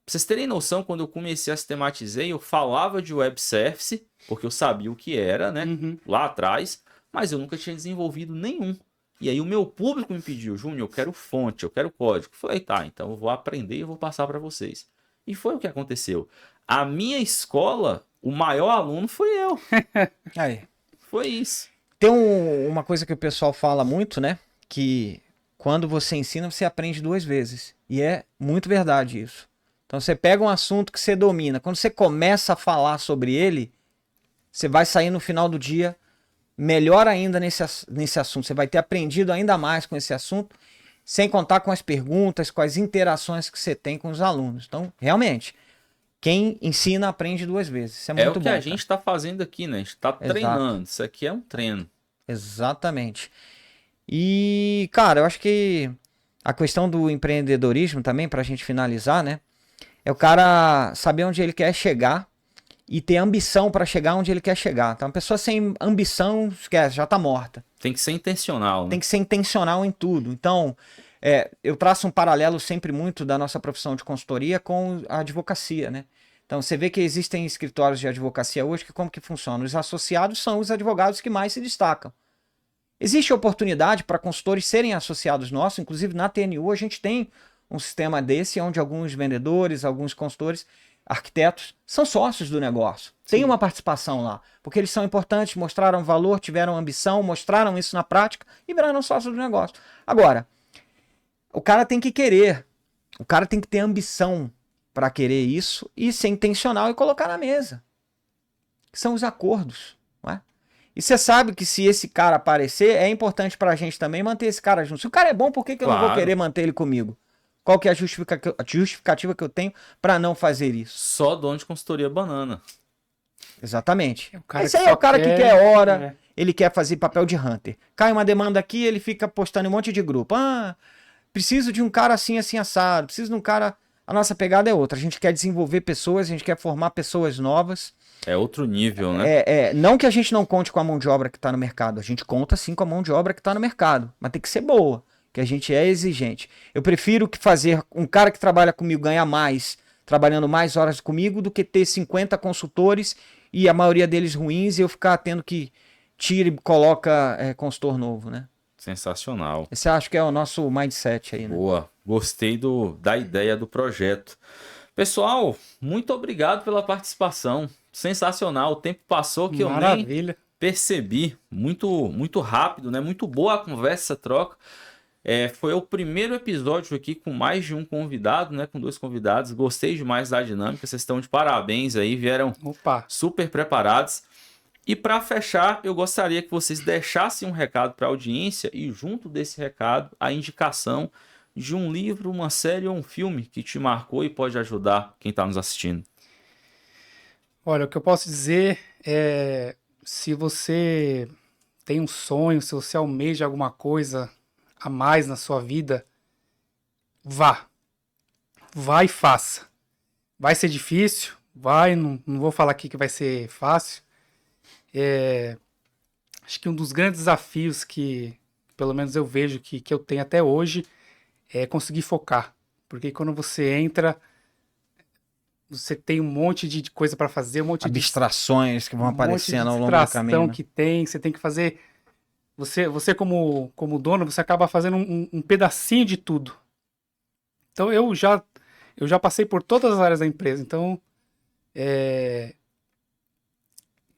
Pra vocês terem noção, quando eu comecei a sistematizar, eu falava de web service, porque eu sabia o que era, né? Lá atrás, mas eu nunca tinha desenvolvido nenhum. E aí o meu público me pediu, Júnior, eu quero fonte, eu quero código. Eu falei, tá, então eu vou aprender e vou passar para vocês. E foi o que aconteceu. A minha escola, o maior aluno foi eu. Aí. Foi isso. Tem uma coisa que o pessoal fala muito, né? Que quando você ensina, você aprende 2 vezes. E é muito verdade isso. Então você pega um assunto que você domina. Quando você começa a falar sobre ele, você vai sair no final do dia melhor ainda nesse assunto. Você vai ter aprendido ainda mais com esse assunto, sem contar com as perguntas, com as interações que você tem com os alunos. Então, realmente, quem ensina aprende 2 vezes. Isso é muito bom. É o que a gente está fazendo aqui, né? A gente está treinando. Isso aqui é um treino. Exatamente. E, cara, eu acho que a questão do empreendedorismo também, pra gente finalizar, né? É o cara saber onde ele quer chegar e ter ambição para chegar onde ele quer chegar. Então, uma pessoa sem ambição, esquece, já tá morta. Tem que ser intencional, né? Tem que ser intencional em tudo. Então, eu traço um paralelo sempre muito da nossa profissão de consultoria com a advocacia, né? Então, você vê que existem escritórios de advocacia hoje que como que funciona? Os associados são os advogados que mais se destacam. Existe oportunidade para consultores serem associados nossos, inclusive na TNU a gente tem um sistema desse, onde alguns vendedores, alguns consultores, arquitetos, são sócios do negócio. Tem uma participação lá, porque eles são importantes, mostraram valor, tiveram ambição, mostraram isso na prática e viraram sócios do negócio. Agora, o cara tem que querer, o cara tem que ter ambição para querer isso e ser intencional e colocar na mesa. São os acordos, não é? E você sabe que se esse cara aparecer, é importante pra gente também manter esse cara junto. Se o cara é bom, por que eu não vou Claro. querer manter ele comigo? Qual que é a justificativa que eu tenho para não fazer isso? Só dono de consultoria banana. Exatamente. O cara Esse que aí é só o cara que quer- quer hora, é. ele quer fazer papel de hunter. Cai uma demanda aqui, ele fica postando em um monte de grupo. Ah, preciso de um cara assim, assim, assado. Preciso de um cara... A nossa pegada é outra. A gente quer desenvolver pessoas, a gente quer formar pessoas novas. É outro nível, né? Não que a gente não conte com a mão de obra que está no mercado. A gente conta sim com a mão de obra que está no mercado. Mas tem que ser boa, que a gente é exigente. Eu prefiro que fazer um cara que trabalha comigo ganhar mais, trabalhando mais horas comigo, do que ter 50 consultores e a maioria deles ruins e eu ficar tendo que tira e coloca consultor novo, né? Sensacional. Esse acho que é o nosso mindset aí, né? Boa. Gostei da ideia do projeto. Pessoal, muito obrigado pela participação. Sensacional. O tempo passou que eu nem Maravilha. percebi. Muito rápido, né? Muito boa a conversa, a troca. Foi o primeiro episódio aqui com mais de um convidado, né? Com 2 convidados. Gostei demais da dinâmica. Vocês estão de parabéns aí. Vieram Opa. super preparados. E para fechar, eu gostaria que vocês deixassem um recado para a audiência e junto desse recado, a indicação de um livro, uma série ou um filme que te marcou e pode ajudar quem está nos assistindo. Olha, o que eu posso dizer é, se você tem um sonho, se você almeja alguma coisa a mais na sua vida, vá. Vá e faça. Vai ser difícil, vai, não vou falar aqui que vai ser fácil. Acho que um dos grandes desafios que, pelo menos eu vejo que eu tenho até hoje, é conseguir focar. Porque quando você entra, você tem um monte de coisa para fazer, um monte Abstrações que vão um monte de aparecendo ao longo do distração caminho. Né? que tem, você tem que fazer. Você como dono, você acaba fazendo um pedacinho de tudo. Então eu já passei por todas as áreas da empresa. Então,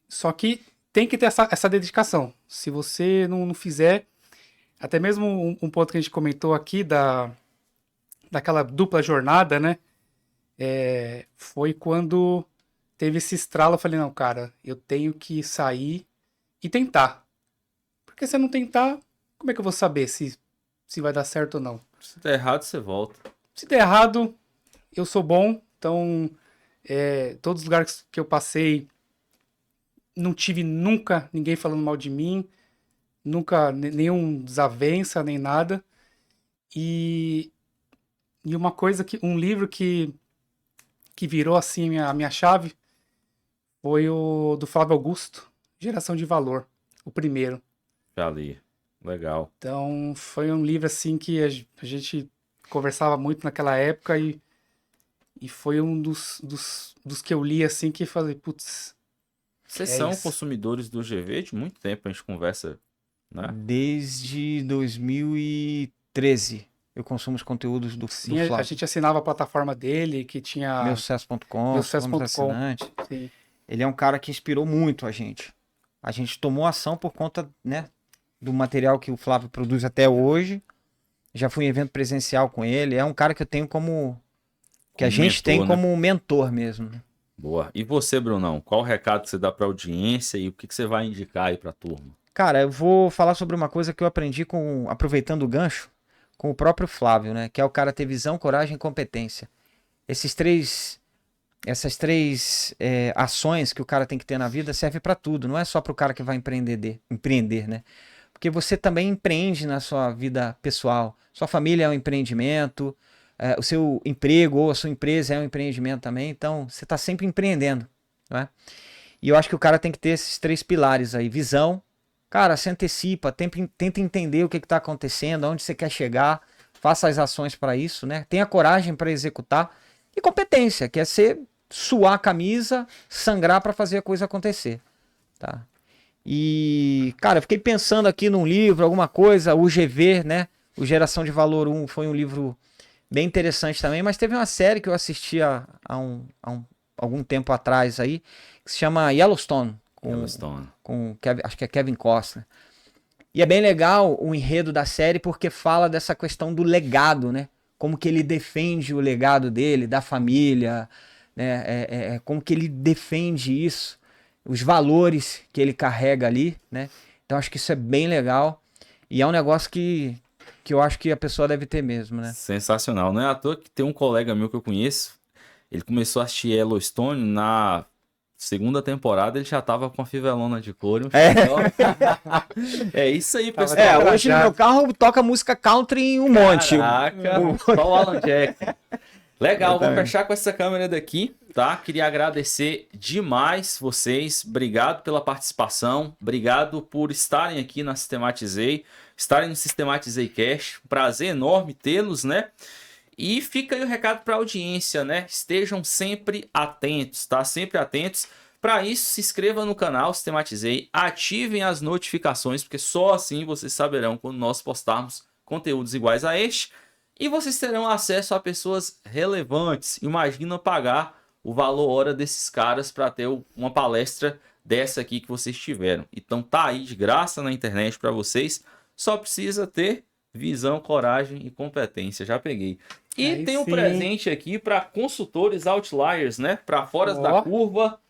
só que tem que ter essa dedicação. Se você não fizer, até mesmo um ponto que a gente comentou aqui daquela dupla jornada, né? Foi quando teve esse estralo. Eu falei, não, cara, eu tenho que sair e tentar. Porque se eu não tentar, como é que eu vou saber se vai dar certo ou não? Se der errado, você volta. Se der errado, eu sou bom. Então, todos os lugares que eu passei, não tive nunca ninguém falando mal de mim. Nunca, nenhum desavença, nem nada. E uma coisa um livro que virou assim a minha chave foi o do Flávio Augusto, Geração de Valor, o primeiro. Já li. Legal. Então foi um livro assim que a gente conversava muito naquela época e foi um dos que eu li assim que falei, putz. Vocês são isso. consumidores do GV de muito tempo, a gente conversa, né? Desde 2013 eu consumo os conteúdos do Sim, Flávio. a gente assinava a plataforma dele, que tinha Meusucesso.com, Meusucesso.com. somos assinantes. Sim. Ele é um cara que inspirou muito a gente. A gente tomou ação por conta, né, do material que o Flávio produz até hoje. Já fui em evento presencial com ele. É um cara que eu tenho como... que a gente mentor, tem né? como mentor mesmo. né? Boa. E você, Brunão? Qual o recado que você dá para a audiência e o que você vai indicar aí para a turma? Cara, eu vou falar sobre uma coisa que eu aprendi aproveitando o gancho, com o próprio Flávio, né? Que é o cara ter visão, coragem e competência. Essas três ações que o cara tem que ter na vida serve para tudo. Não é só para o cara que vai empreender, né? Porque você também empreende na sua vida pessoal. Sua família é um empreendimento, o seu emprego ou a sua empresa é um empreendimento também. Então, você está sempre empreendendo, não é? E eu acho que o cara tem que ter esses 3 pilares aí. Visão. Cara, se antecipa, tenta entender o que está acontecendo, aonde você quer chegar, faça as ações para isso, né? Tenha coragem para executar. E competência, que é suar a camisa, sangrar para fazer a coisa acontecer, tá? E, cara, eu fiquei pensando aqui num livro, alguma coisa, o GV, né? O Geração de Valor 1 foi um livro bem interessante também, mas teve uma série que eu assisti há algum tempo atrás aí, que se chama Yellowstone. Com acho que é Kevin Costner. E é bem legal o enredo da série porque fala dessa questão do legado, né? Como que ele defende o legado dele, da família, né? Como que ele defende isso, os valores que ele carrega ali, né? Então acho que isso é bem legal e é um negócio que que eu acho que a pessoa deve ter mesmo, né? Sensacional. Não é à toa que tem um colega meu que eu conheço, ele começou a assistir Yellowstone na segunda temporada, ele já tava com a fivelona de couro. É isso aí, pessoal. Hoje no meu carro toca música country em um monte. Caraca, só o Alan Jackson. Legal, vou fechar com essa câmera daqui, tá? Queria agradecer demais vocês, obrigado pela participação, obrigado por estarem aqui na Sistematizei, estarem no Sistematizei Cast, prazer enorme tê-los, né? E fica aí o recado para a audiência, né? Estejam sempre atentos, tá? Sempre atentos. Para isso, se inscreva no canal Sistematizei, ativem as notificações, porque só assim vocês saberão quando nós postarmos conteúdos iguais a este. E vocês terão acesso a pessoas relevantes. Imagina pagar o valor hora desses caras para ter uma palestra dessa aqui que vocês tiveram. Então tá aí de graça na internet para vocês. Só precisa ter visão, coragem e competência. Já peguei. E Aí tem um sim. presente aqui para consultores outliers, né? Para fora da curva.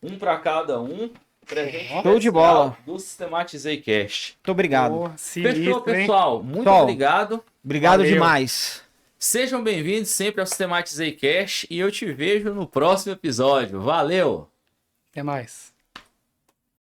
Um para cada um. Presente Show de bola. do Sistematizei Cast. Muito obrigado. Pô, Fechou, sinistro, hein? pessoal. Muito Pessoal, obrigado. Obrigado Valeu. demais. Sejam bem-vindos sempre ao Sistematizei Cast e eu te vejo no próximo episódio. Valeu! Até mais.